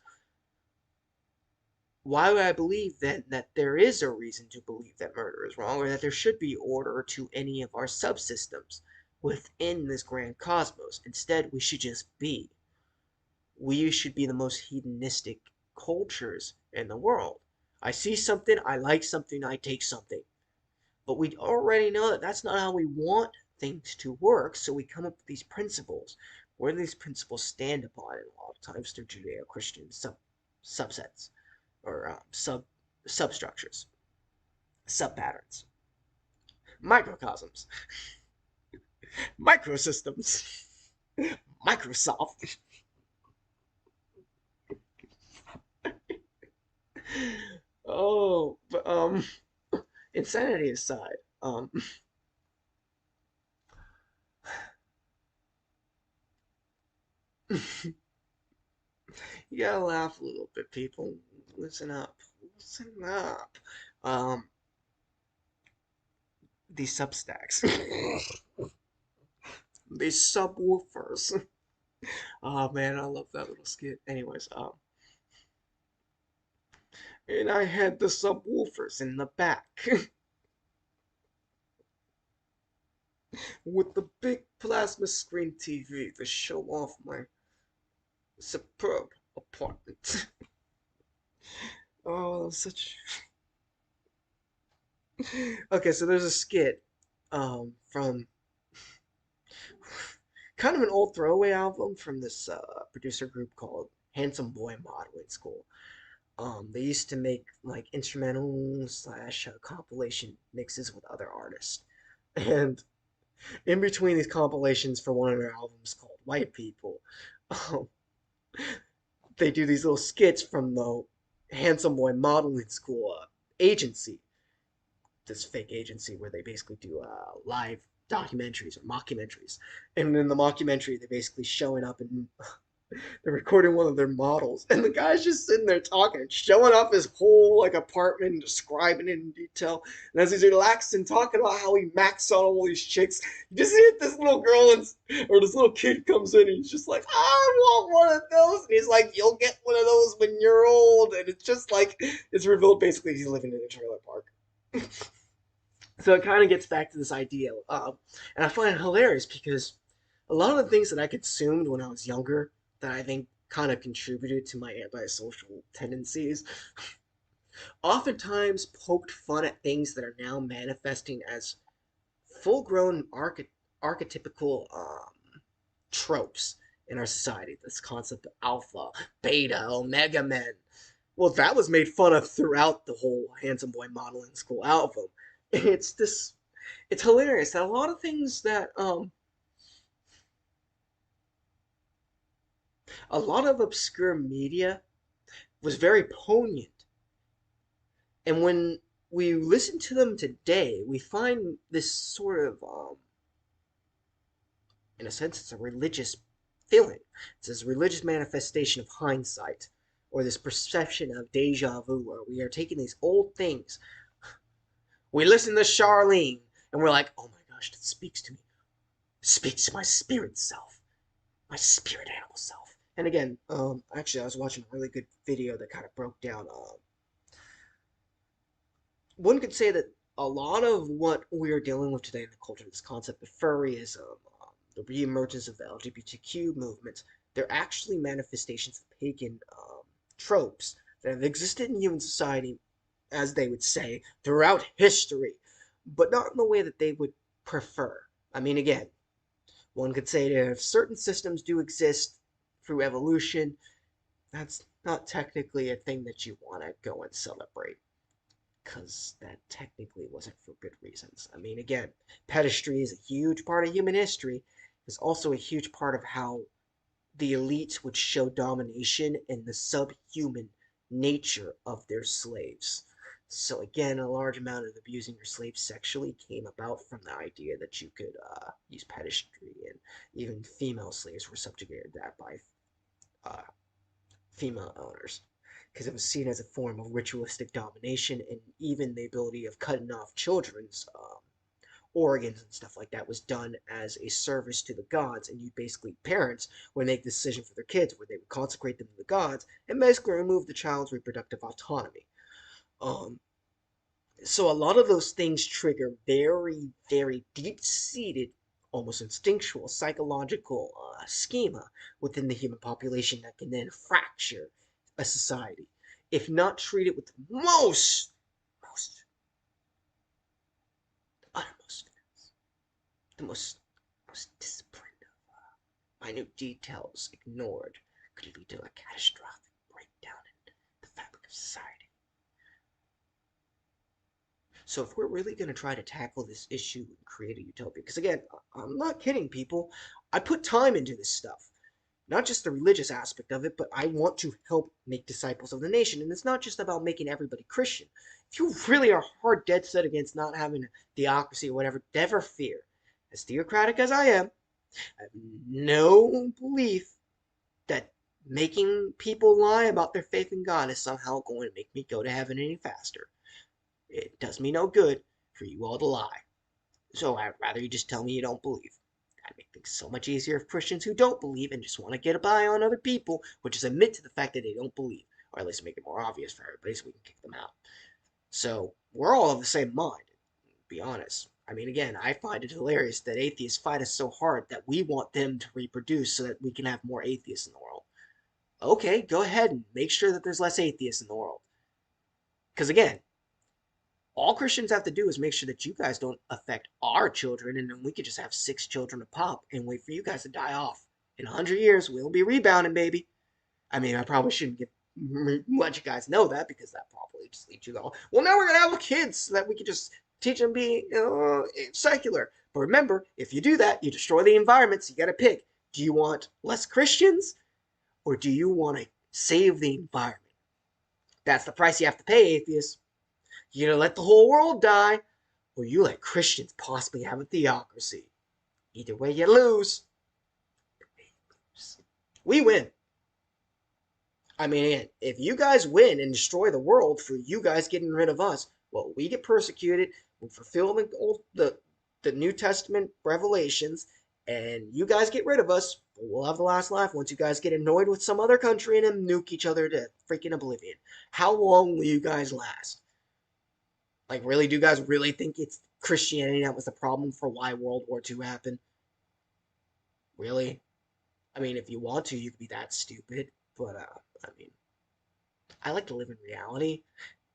Why would I believe then that there is a reason to believe that murder is wrong, or that there should be order to any of our subsystems within this grand cosmos? Instead, we should just be. We should be the most hedonistic cultures in the world. I see something, I like something, I take something. But we already know that that's not how we want things to work, so we come up with these principles. Where do these principles stand upon? And a lot of times they're Judeo-Christian subsets or substructures, subpatterns, microcosms, microsystems, Microsoft. Oh, but insanity aside, you gotta laugh a little bit, people. Listen up, listen up. Um, these substacks, these subwoofers. Oh man, I love that little skit. Anyways, and I had the subwoofers in the back with the big plasma screen TV to show off my superb apartment. Oh, such. Okay, so there's a skit from kind of an old throwaway album from this producer group called Handsome Boy Modeling School. They used to make like instrumental slash compilation mixes with other artists, and in between these compilations for one of their albums called White People, um, they do these little skits from the Handsome Boy Modeling School agency, this fake agency where they basically do live documentaries or mockumentaries. And in the mockumentary, they're basically showing up and they're recording one of their models, and the guy's just sitting there talking, showing off his whole like apartment and describing it in detail. And as he's relaxed and talking about how he maxed out all these chicks, you just see this little girl or this little kid comes in, and he's just like, "I want one of those," and he's like, "You'll get one of those when you're old." And it's just like it's revealed basically he's living in a trailer park. So it kind of gets back to this idea, and I find it hilarious because a lot of the things that I consumed when I was younger that I think kind of contributed to my antisocial tendencies oftentimes poked fun at things that are now manifesting as full-grown archetypical tropes in our society. This concept of alpha, beta, omega men. Well, that was made fun of throughout the whole Handsome Boy Modeling School album. It's this. It's hilarious that a lot of things that a lot of obscure media was very poignant, and when we listen to them today, we find this sort of in a sense, it's a religious feeling. It's this religious manifestation of hindsight, or this perception of deja vu, where we are taking these old things. We listen to Charlene, and we're like, "Oh my gosh, that speaks to me. It speaks to my spirit self, my spirit animal self." And again, actually, I was watching a really good video that kind of broke down. One could say that a lot of what we are dealing with today in the culture, this concept of furryism, the reemergence of the LGBTQ movement, they're actually manifestations of pagan tropes that have existed in human society, as they would say, throughout history, but not in the way that they would prefer. I mean, again, one could say that if certain systems do exist through evolution, that's not technically a thing that you want to go and celebrate, because that technically wasn't for good reasons. I mean, again, pedestry is a huge part of human history. It's also a huge part of how the elites would show domination and the subhuman nature of their slaves. So again, a large amount of abusing your slaves sexually came about from the idea that you could use pedestry, and even female slaves were subjugated to that by uh, female owners, because it was seen as a form of ritualistic domination, and even the ability of cutting off children's organs and stuff like that was done as a service to the gods. And you basically, parents would make the decision for their kids where they would consecrate them to the gods and basically remove the child's reproductive autonomy. Um, so a lot of those things trigger very, very deep-seated, almost instinctual, psychological schema within the human population that can then fracture a society if not treated with the most, uttermost, the most disciplined of minute details ignored could lead to a catastrophic breakdown in the fabric of society. So if we're really going to try to tackle this issue and create a utopia, because again, I'm not kidding, people. I put time into this stuff. Not just the religious aspect of it, but I want to help make disciples of the nation. And it's not just about making everybody Christian. If you really are hard dead set against not having a theocracy or whatever, never fear. As theocratic as I am, I have no belief that making people lie about their faith in God is somehow going to make me go to heaven any faster. It does me no good for you all to lie. So I'd rather you just tell me you don't believe. That'd make things so much easier if Christians who don't believe and just want to get by on other people would just admit to the fact that they don't believe, or at least make it more obvious for everybody so we can kick them out. So we're all of the same mind, to be honest. I mean, again, I find it hilarious that atheists fight us so hard that we want them to reproduce so that we can have more atheists in the world. Okay, go ahead and make sure that there's less atheists in the world. Because again, all Christians have to do is make sure that you guys don't affect our children, and then we could just have 6 children a pop and wait for you guys to die off. In 100 years, we'll be rebounding, baby. I mean, I probably shouldn't let you guys know that, because that probably just leads you to go, well, now we're going to have kids so that we can just teach them to be secular. But remember, if you do that, you destroy the environment, so you got to pick. Do you want less Christians, or do you want to save the environment? That's the price you have to pay, atheists. You gonna let the whole world die, or you let Christians possibly have a theocracy. Either way, you lose. We win. I mean, if you guys win and destroy the world for you guys getting rid of us, well, we get persecuted, we fulfill the New Testament revelations, and you guys get rid of us, we'll have the last laugh once you guys get annoyed with some other country and then nuke each other to freaking oblivion. How long will you guys last? Like, really, do you guys really think it's Christianity that was the problem for why World War II happened? Really? I mean, if you want to, you could be that stupid. But, I mean, I like to live in reality.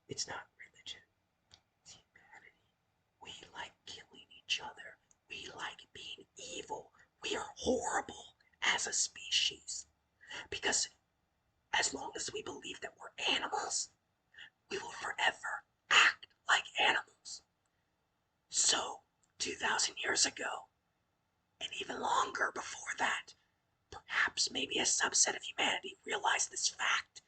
It's not religion. It's humanity. We like killing each other. We like being evil. We are horrible as a species. Because as long as we believe that we're animals, we will forever act like animals. So, 2,000 years ago, and even longer before that, perhaps maybe a subset of humanity realized this fact,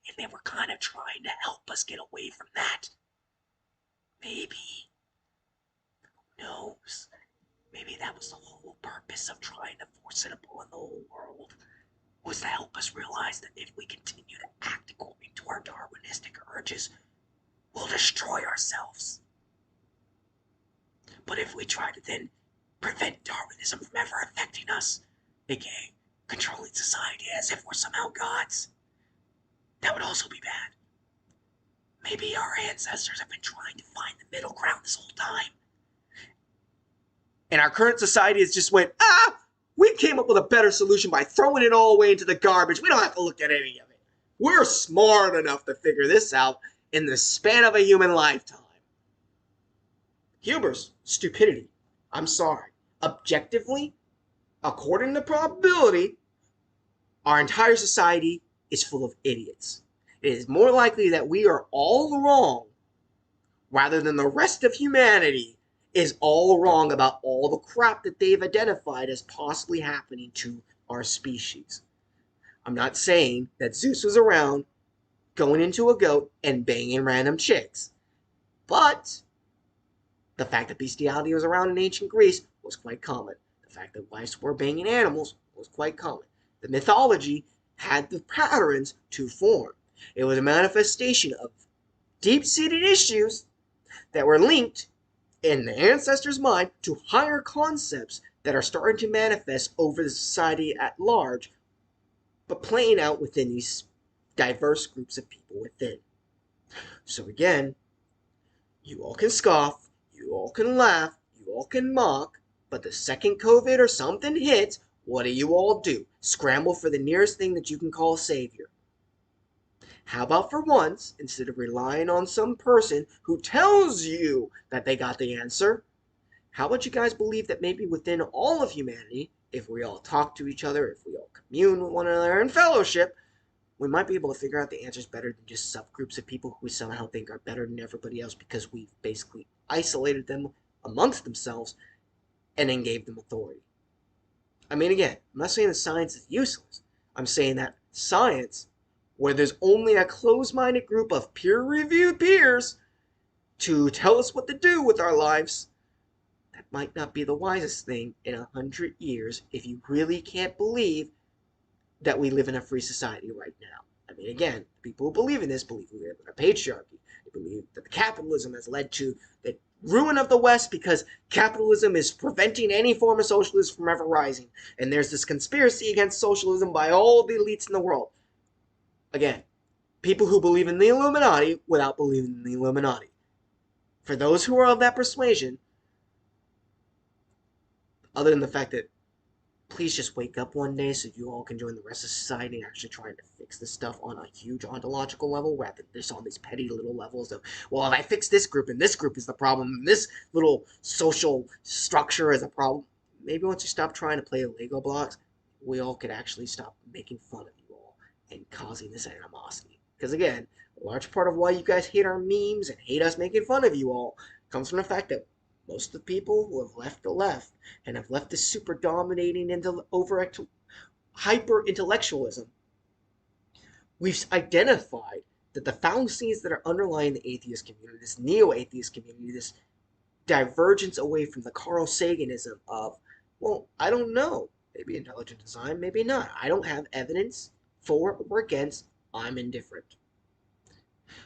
and they were kind of trying to help us get away from that. Maybe. Who knows? Maybe that was the whole purpose of trying to force it upon the whole world, was to help us realize that if we continue to act according to our Darwinistic urges, we'll destroy ourselves. But if we try to then prevent Darwinism from ever affecting us, aka controlling society as if we're somehow gods, that would also be bad. Maybe our ancestors have been trying to find the middle ground this whole time. And our current society has just went, we came up with a better solution by throwing it all away into the garbage. We don't have to look at any of it. We're smart enough to figure this out in the span of a human lifetime. Hubris, stupidity. I'm sorry. Objectively, according to probability, our entire society is full of idiots. It is more likely that we are all wrong rather than the rest of humanity is all wrong about all the crap that they've identified as possibly happening to our species. I'm not saying that Zeus was around going into a goat and banging random chicks. But the fact that bestiality was around in ancient Greece was quite common. The fact that wives were banging animals was quite common. The mythology had the patterns to form. It was a manifestation of deep-seated issues that were linked in the ancestors' mind to higher concepts that are starting to manifest over the society at large, but playing out within these diverse groups of people within. So again, you all can scoff, you all can laugh, you all can mock, but the second COVID or something hits, what do you all do? Scramble for the nearest thing that you can call a savior. How about for once, instead of relying on some person who tells you that they got the answer, how about you guys believe that maybe within all of humanity, if we all talk to each other, if we all commune with one another in fellowship, we might be able to figure out the answers better than just subgroups of people who we somehow think are better than everybody else because we've basically isolated them amongst themselves and then gave them authority. I mean, again, I'm not saying that science is useless. I'm saying that science, where there's only a closed-minded group of peer-reviewed peers to tell us what to do with our lives, that might not be the wisest thing in 100 years if you really can't believe that we live in a free society right now. I mean, again, people who believe in this believe we live in a patriarchy. They believe that the capitalism has led to the ruin of the West because capitalism is preventing any form of socialism from ever rising. And there's this conspiracy against socialism by all the elites in the world. Again, people who believe in the Illuminati without believing in the Illuminati. For those who are of that persuasion, other than the fact that please just wake up one day so you all can join the rest of society and actually trying to fix this stuff on a huge ontological level rather than just on these petty little levels of, well, if I fix this group and this group is the problem and this little social structure is a problem. Maybe once you stop trying to play the Lego blocks, we all could actually stop making fun of you all and causing this animosity. Because again, a large part of why you guys hate our memes and hate us making fun of you all comes from the fact that most of the people who have left the left and have left this super dominating into hyper intellectualism, we've identified that the fallacies that are underlying the atheist community, this neo-atheist community, this divergence away from the Carl Saganism of, well, I don't know, maybe intelligent design, maybe not. I don't have evidence for or against. I'm indifferent.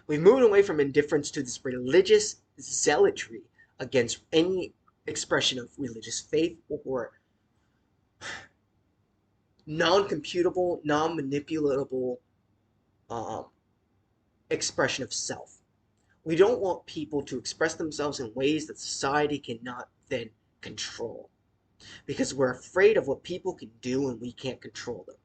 We've moved away from indifference to this religious zealotry against any expression of religious faith or non-computable, non-manipulatable expression of self. We don't want people to express themselves in ways that society cannot then control because we're afraid of what people can do and we can't control them.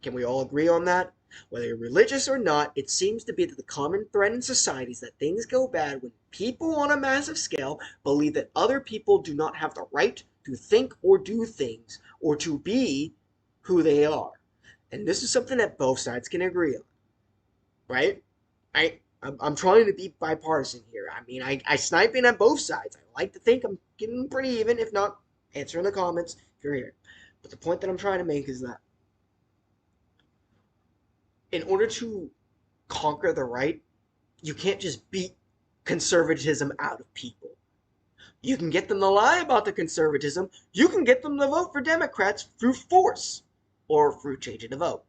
Can we all agree on that? Whether you're religious or not, it seems to be that the common thread in society is that things go bad when people on a massive scale believe that other people do not have the right to think or do things or to be who they are. And this is something that both sides can agree on, right? I'm trying to be bipartisan here. I mean, I snipe in on both sides. I like to think I'm getting pretty even. If not, answer in the comments if you're here. But the point that I'm trying to make is that in order to conquer the right, you can't just beat conservatism out of people. You can get them to lie about the conservatism. You can get them to vote for Democrats through force or through changing the vote.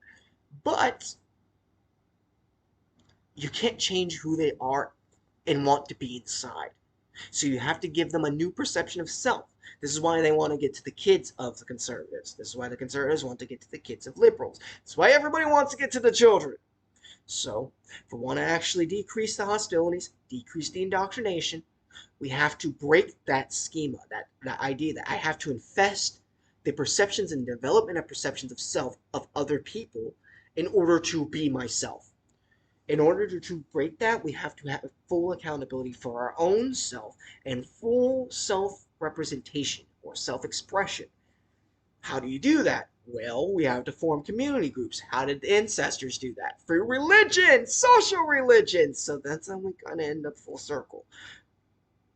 But you can't change who they are and want to be inside. So you have to give them a new perception of self. This is why they want to get to the kids of the conservatives. This is why the conservatives want to get to the kids of liberals. This is why everybody wants to get to the children. So, if we want to actually decrease the hostilities, decrease the indoctrination, we have to break that schema, that idea that I have to infest the perceptions and development of perceptions of self of other people in order to be myself. In order to break that, we have to have full accountability for our own self and full self-representation or self-expression. How do you do that? Well, we have to form community groups. How did the ancestors do that? Through religion, social religion. So that's how we kind of end up full circle.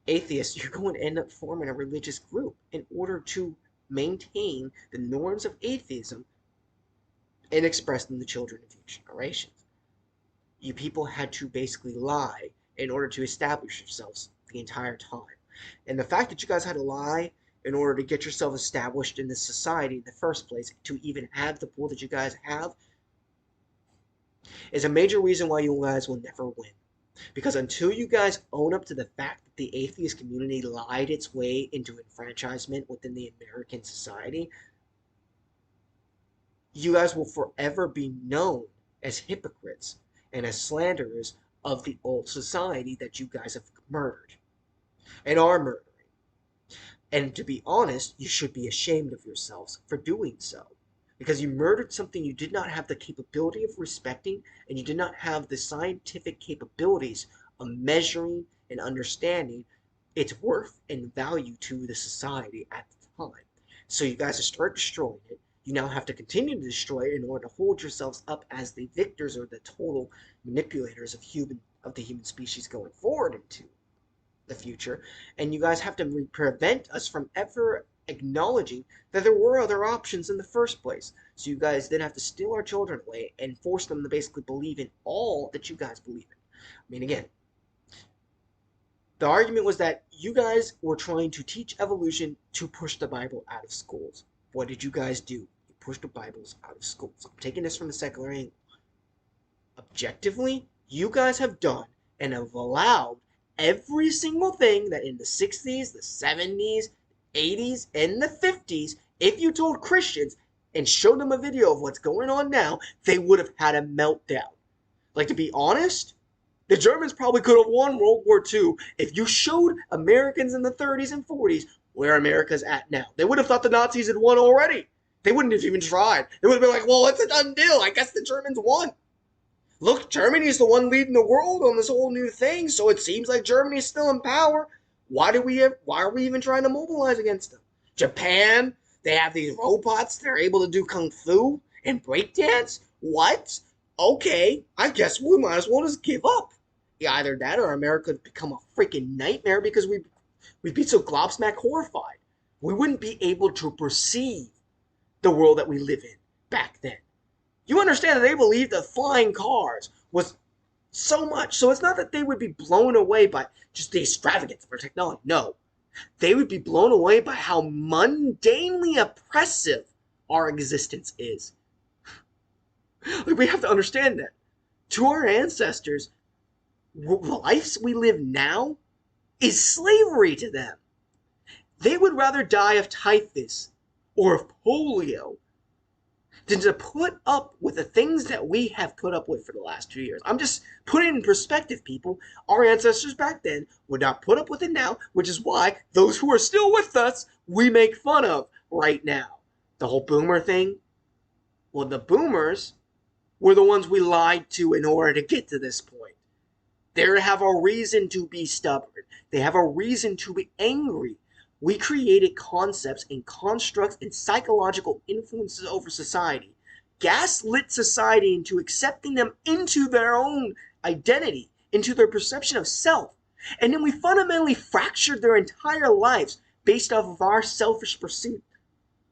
Atheists, you're going to end up forming a religious group in order to maintain the norms of atheism and express them to children of future generations. You people had to basically lie in order to establish yourselves the entire time. And the fact that you guys had to lie in order to get yourself established in this society in the first place, to even have the pool that you guys have, is a major reason why you guys will never win. Because until you guys own up to the fact that the atheist community lied its way into enfranchisement within the American society, you guys will forever be known as hypocrites and as slanderers of the old society that you guys have murdered and are murdering. And to be honest, you should be ashamed of yourselves for doing so. Because you murdered something you did not have the capability of respecting, and you did not have the scientific capabilities of measuring and understanding its worth and value to the society at the time. So you guys start destroying it. You now have to continue to destroy it in order to hold yourselves up as the victors or the total manipulators of the human species going forward into the future. And you guys have to prevent us from ever acknowledging that there were other options in the first place. So you guys then have to steal our children away and force them to basically believe in all that you guys believe in. I mean, again, the argument was that you guys were trying to teach evolution to push the Bible out of schools. What did you guys do? You pushed the Bibles out of schools. I'm taking this from the secular angle. Objectively, you guys have done and have allowed every single thing that in the 60s, the 70s, 80s, and the 50s, if you told Christians and showed them a video of what's going on now, they would have had a meltdown. Like, to be honest, the Germans probably could have won World War II if you showed Americans in the 30s and 40s where America's at now. They would have thought the Nazis had won already. They wouldn't have even tried. They would have been like, well, it's a done deal. I guess the Germans won. Look, Germany's the one leading the world on this whole new thing, so it seems like Germany's still in power. Why are we even trying to mobilize against them? Japan, they have these robots. They're able to do kung fu and breakdance. What? Okay, I guess we might as well just give up. Yeah, either that or America would become a freaking nightmare because we'd be so gobsmack horrified. We wouldn't be able to perceive the world that we live in back then. You understand that they believed that flying cars was so much. So it's not that they would be blown away by just the extravagance of our technology. No. They would be blown away by how mundanely oppressive our existence is. Like, we have to understand that. To our ancestors, the lives we live now is slavery to them. They would rather die of typhus or of polio than to put up with the things that we have put up with for the last 2 years. I'm just putting it in perspective, people. Our ancestors back then would not put up with it now, which is why those who are still with us, we make fun of right now. The whole boomer thing, well, the boomers were the ones we lied to in order to get to this point. They have a reason to be stubborn. They have a reason to be angry. We created concepts and constructs and psychological influences over society, gaslit society into accepting them into their own identity, into their perception of self. And then we fundamentally fractured their entire lives based off of our selfish pursuit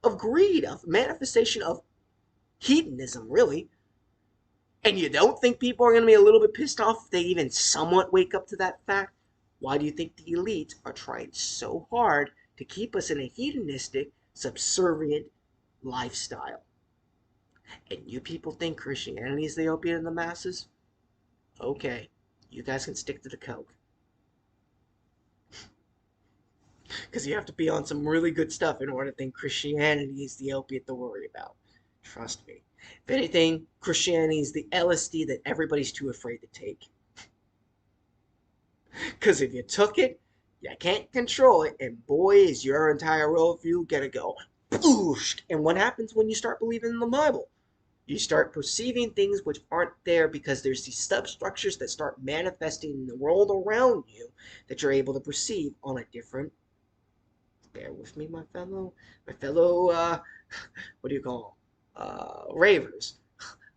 of greed, of manifestation of hedonism, really. And you don't think people are going to be a little bit pissed off if they even somewhat wake up to that fact? Why do you think the elites are trying so hard to keep us in a hedonistic, subservient lifestyle? And you people think Christianity is the opiate of the masses? Okay, you guys can stick to the coke. Because you have to be on some really good stuff in order to think Christianity is the opiate to worry about. Trust me. If anything, Christianity is the LSD that everybody's too afraid to take. Because if you took it, you can't control it, and boy, is your entire worldview gonna go boosh. And what happens when you start believing in the Bible? You start perceiving things which aren't there because there's these substructures that start manifesting in the world around you that you're able to perceive on a different, bear with me, my fellow, what do you call them? Ravers.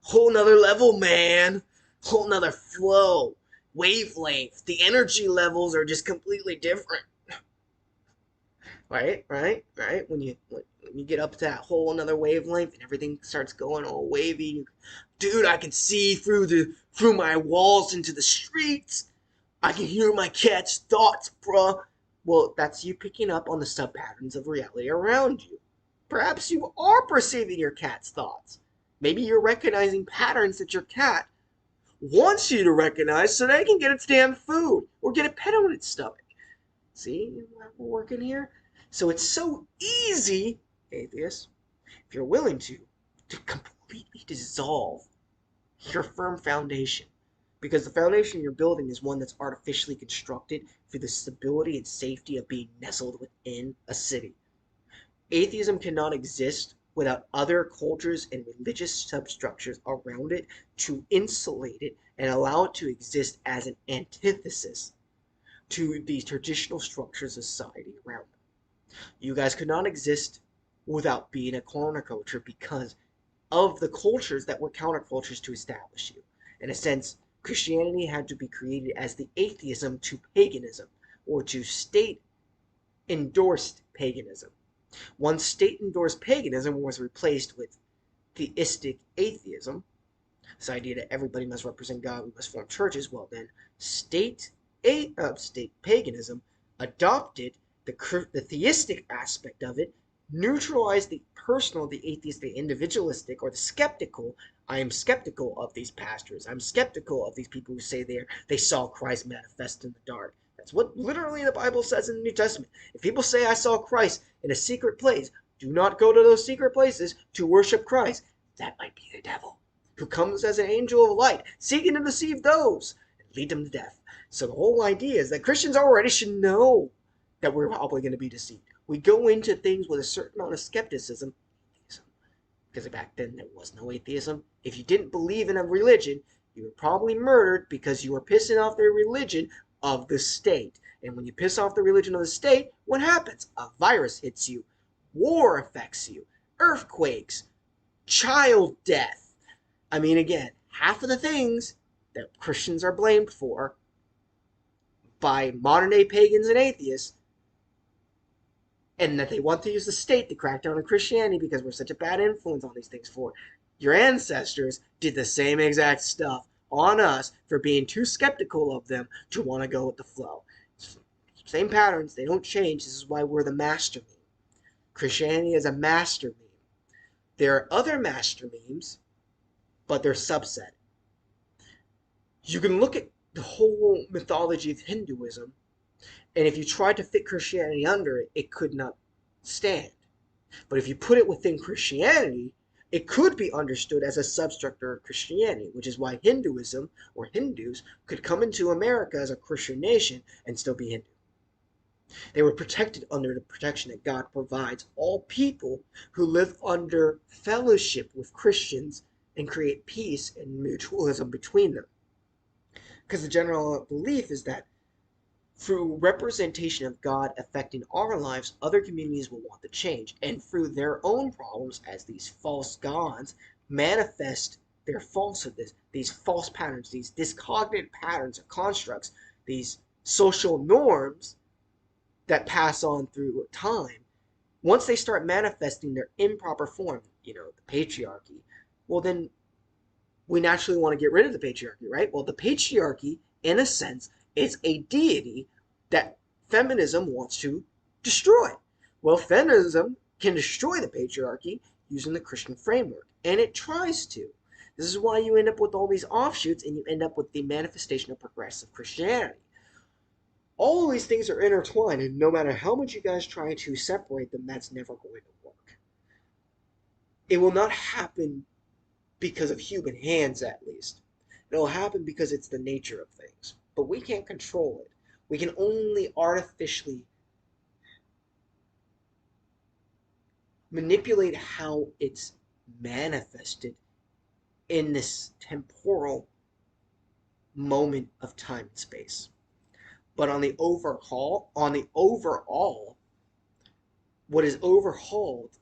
Whole nother level, man. Whole nother flow. Wavelength. The energy levels are just completely different. Right? When you get up to that whole another wavelength and everything starts going all wavy, dude, I can see through my walls into the streets. I can hear my cat's thoughts, bruh. Well, that's you picking up on the sub-patterns of reality around you. Perhaps you are perceiving your cat's thoughts. Maybe you're recognizing patterns that your cat wants you to recognize so that it can get its damn food or get a pet on its stomach. See how we're working here? So it's so easy, atheists, if you're willing to completely dissolve your firm foundation. Because the foundation you're building is one that's artificially constructed for the stability and safety of being nestled within a city. Atheism cannot exist without other cultures and religious substructures around it to insulate it and allow it to exist as an antithesis to these traditional structures of society around them. You guys could not exist without being a counterculture because of the cultures that were countercultures to establish you. In a sense, Christianity had to be created as the atheism to paganism, or to state endorsed paganism. Once state endorsed paganism was replaced with theistic atheism, this idea that everybody must represent God, we must form churches, well then, state paganism adopted the theistic aspect of it, neutralized the personal, the atheist, the individualistic, or the skeptical. I am skeptical of these pastors. I'm skeptical of these people who say they saw Christ manifest in the dark. That's what literally the Bible says in the New Testament. If people say I saw Christ in a secret place, do not go to those secret places to worship Christ. That might be the devil, who comes as an angel of light, seeking to deceive those and lead them to death. So the whole idea is that Christians already should know that we're probably going to be deceived. We go into things with a certain amount of skepticism, because back then there was no atheism. If you didn't believe in a religion, you were probably murdered because you were pissing off the religion of the state. And when you piss off the religion of the state, what happens? A virus hits you. War affects you. Earthquakes. Child death. I mean, again, half of the things that Christians are blamed for by modern day pagans and atheists, and that they want to use the state to crack down on Christianity because we're such a bad influence on these things for. Your ancestors did the same exact stuff on us for being too skeptical of them to want to go with the flow. Same patterns, they don't change. This is why we're the master meme. Christianity is a master meme. There are other master memes, but they're subset. You can look at the whole mythology of Hinduism, and if you tried to fit Christianity under it, it could not stand. But if you put it within Christianity, it could be understood as a substructure of Christianity, which is why Hinduism or Hindus could come into America as a Christian nation and still be Hindu. They were protected under the protection that God provides all people who live under fellowship with Christians and create peace and mutualism between them. Because the general belief is that through representation of God affecting our lives, other communities will want to change. And through their own problems, as these false gods manifest their falsehood, these false patterns, these discognitive patterns or constructs, these social norms that pass on through time, once they start manifesting their improper form, the patriarchy, well then we naturally want to get rid of the patriarchy, right? Well, the patriarchy, in a sense, is a deity that feminism wants to destroy. Well, feminism can destroy the patriarchy using the Christian framework, and it tries to. This is why you end up with all these offshoots, and you end up with the manifestation of progressive Christianity. All of these things are intertwined, and no matter how much you guys try to separate them, that's never going to work. It will not happen because of human hands, at least. It'll happen because it's the nature of things. But we can't control it. We can only artificially manipulate how it's manifested in this temporal moment of time and space. But on the overall, what is overhauled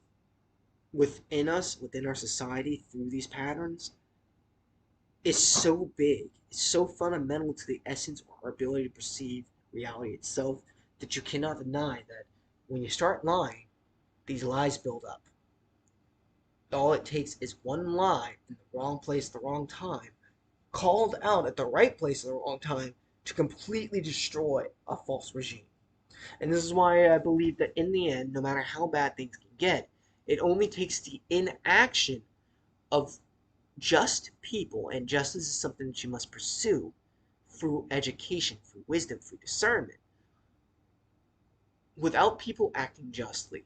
within us, within our society, through these patterns, is so big, it's so fundamental to the essence of our ability to perceive reality itself, that you cannot deny that when you start lying, these lies build up. All it takes is one lie in the wrong place at the wrong time, called out at the right place at the wrong time, to completely destroy a false regime. And this is why I believe that in the end, no matter how bad things can get, it only takes the inaction of just people, and justice is something that you must pursue through education, through wisdom, through discernment. Without people acting justly,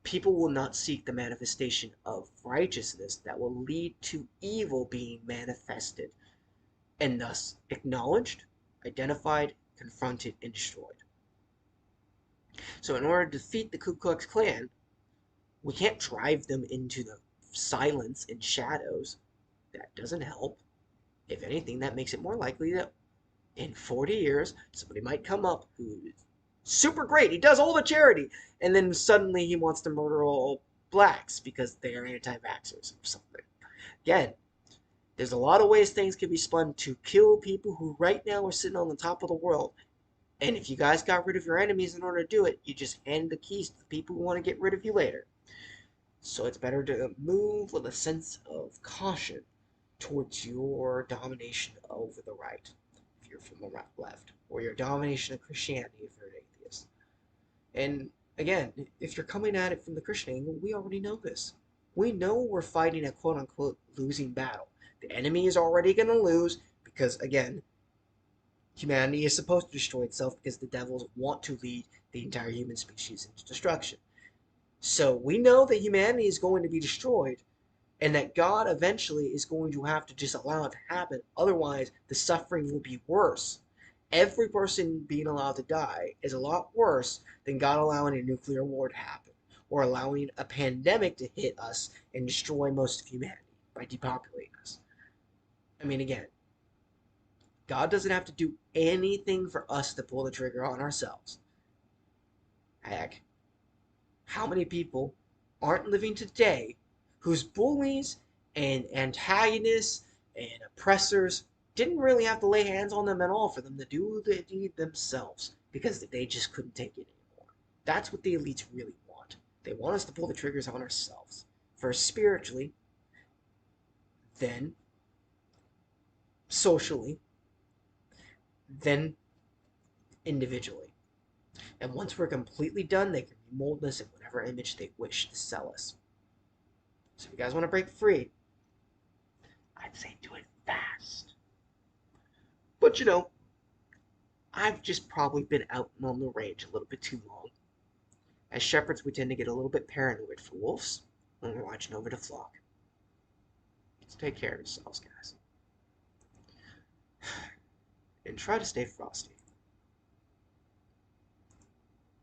people will not seek the manifestation of righteousness that will lead to evil being manifested and thus acknowledged, identified, confronted, and destroyed. So in order to defeat the Ku Klux Klan, we can't drive them into the silence and shadows. That doesn't help. If anything, that makes it more likely that in 40 years, somebody might come up who is super great. He does all the charity. And then suddenly he wants to murder all blacks because they are anti-vaxxers or something. Again, there's a lot of ways things can be spun to kill people who right now are sitting on the top of the world. And if you guys got rid of your enemies in order to do it, you just hand the keys to the people who want to get rid of you later. So it's better to move with a sense of caution towards your domination over the right, if you're from the left, or your domination of Christianity if you're an atheist. And again, if you're coming at it from the Christian angle, we already know this. We know we're fighting a quote-unquote losing battle. The enemy is already going to lose because, again, humanity is supposed to destroy itself because the devils want to lead the entire human species into destruction. So we know that humanity is going to be destroyed, and that God eventually is going to have to just allow it to happen. Otherwise, the suffering will be worse. Every person being allowed to die is a lot worse than God allowing a nuclear war to happen, or allowing a pandemic to hit us and destroy most of humanity by depopulating us. I mean, again, God doesn't have to do anything for us to pull the trigger on ourselves. Heck, how many people aren't living today whose bullies and antagonists and oppressors didn't really have to lay hands on them at all for them to do the deed themselves because they just couldn't take it anymore. That's what the elites really want. They want us to pull the triggers on ourselves. First spiritually, then socially, then individually. And once we're completely done, they can remold us in whatever image they wish to sell us. So if you guys want to break free, I'd say do it fast. But you know, I've just probably been out on the range a little bit too long. As shepherds, we tend to get a little bit paranoid for wolves when we're watching over the flock. So take care of yourselves, guys. And try to stay frosty.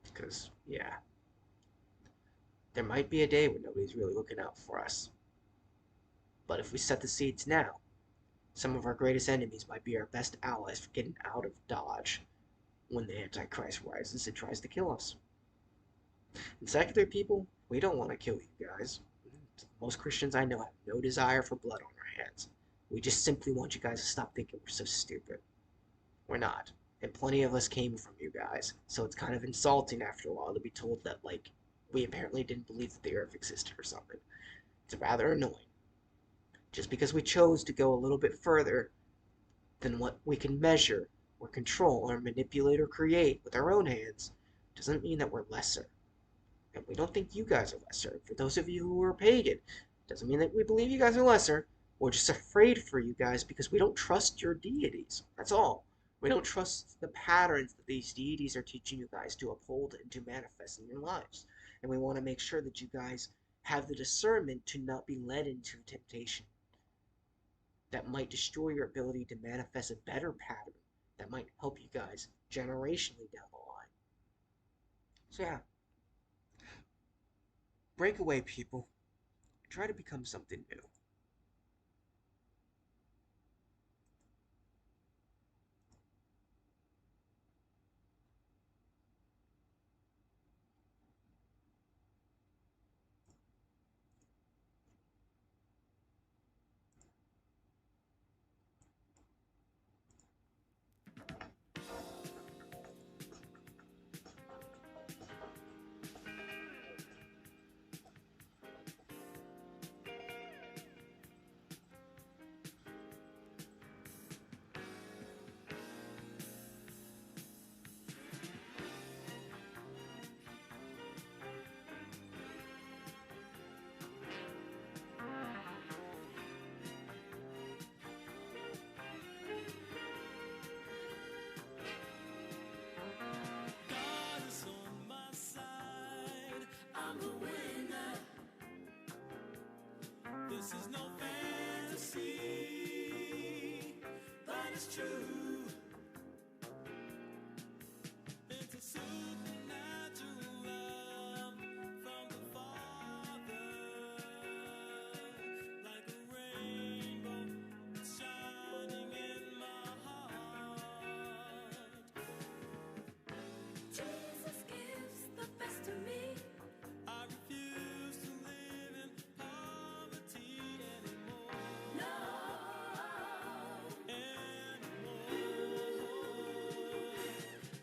Because, yeah, there might be a day when nobody's really looking out for us. But if we set the seeds now, some of our greatest enemies might be our best allies for getting out of Dodge when the Antichrist rises and tries to kill us. And secular people, we don't want to kill you guys. Most Christians I know have no desire for blood on our hands. We just simply want you guys to stop thinking we're so stupid. We're not. And plenty of us came from you guys, so it's kind of insulting after a while to be told that, like, we apparently didn't believe that the earth existed or something. It's rather annoying. Just because we chose to go a little bit further than what we can measure or control or manipulate or create with our own hands doesn't mean that we're lesser. And we don't think you guys are lesser. For those of you who are pagan, doesn't mean that we believe you guys are lesser. We're just afraid for you guys because we don't trust your deities. That's all. We don't trust the patterns that these deities are teaching you guys to uphold and to manifest in your lives. And we want to make sure that you guys have the discernment to not be led into temptation that might destroy your ability to manifest a better pattern that might help you guys generationally down the line. So yeah, break away, people. Try to become something new. This is no fantasy, but it's true. It's a supernatural love from the Father, like a rainbow shining in my heart. Jesus gives the best to me. I refuse to live in poverty anymore. No,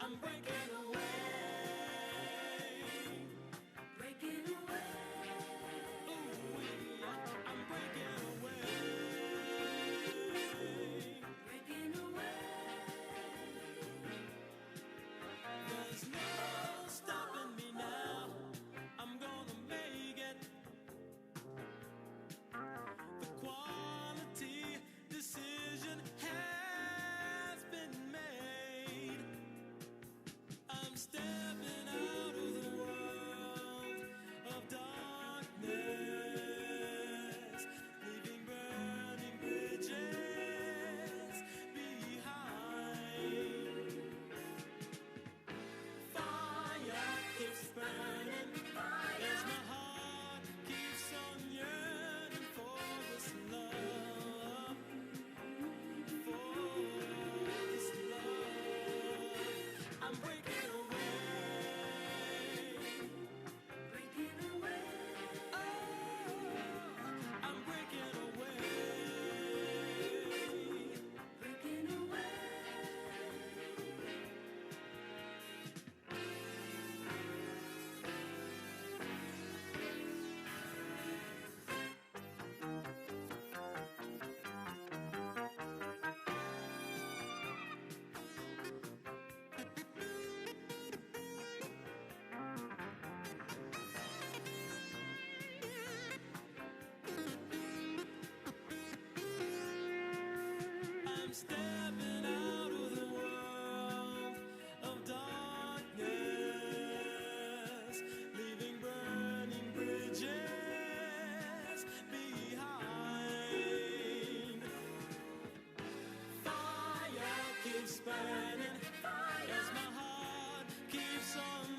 I'm breaking away. breaking away, Ooh, I'm breaking away. breaking away. There's no stopping me now. I'm gonna make it. The quality decision has been made. I'm stepping out of the world of darkness, leaving burning bridges behind. Fire keeps burning as my heart keeps on yearning for this love, for this love. I'm breaking away. Breaking away, Oh, I'm breaking away. breaking away. I'm stepping out of the world of darkness, leaving burning bridges behind. Fire keeps burning as my heart keeps on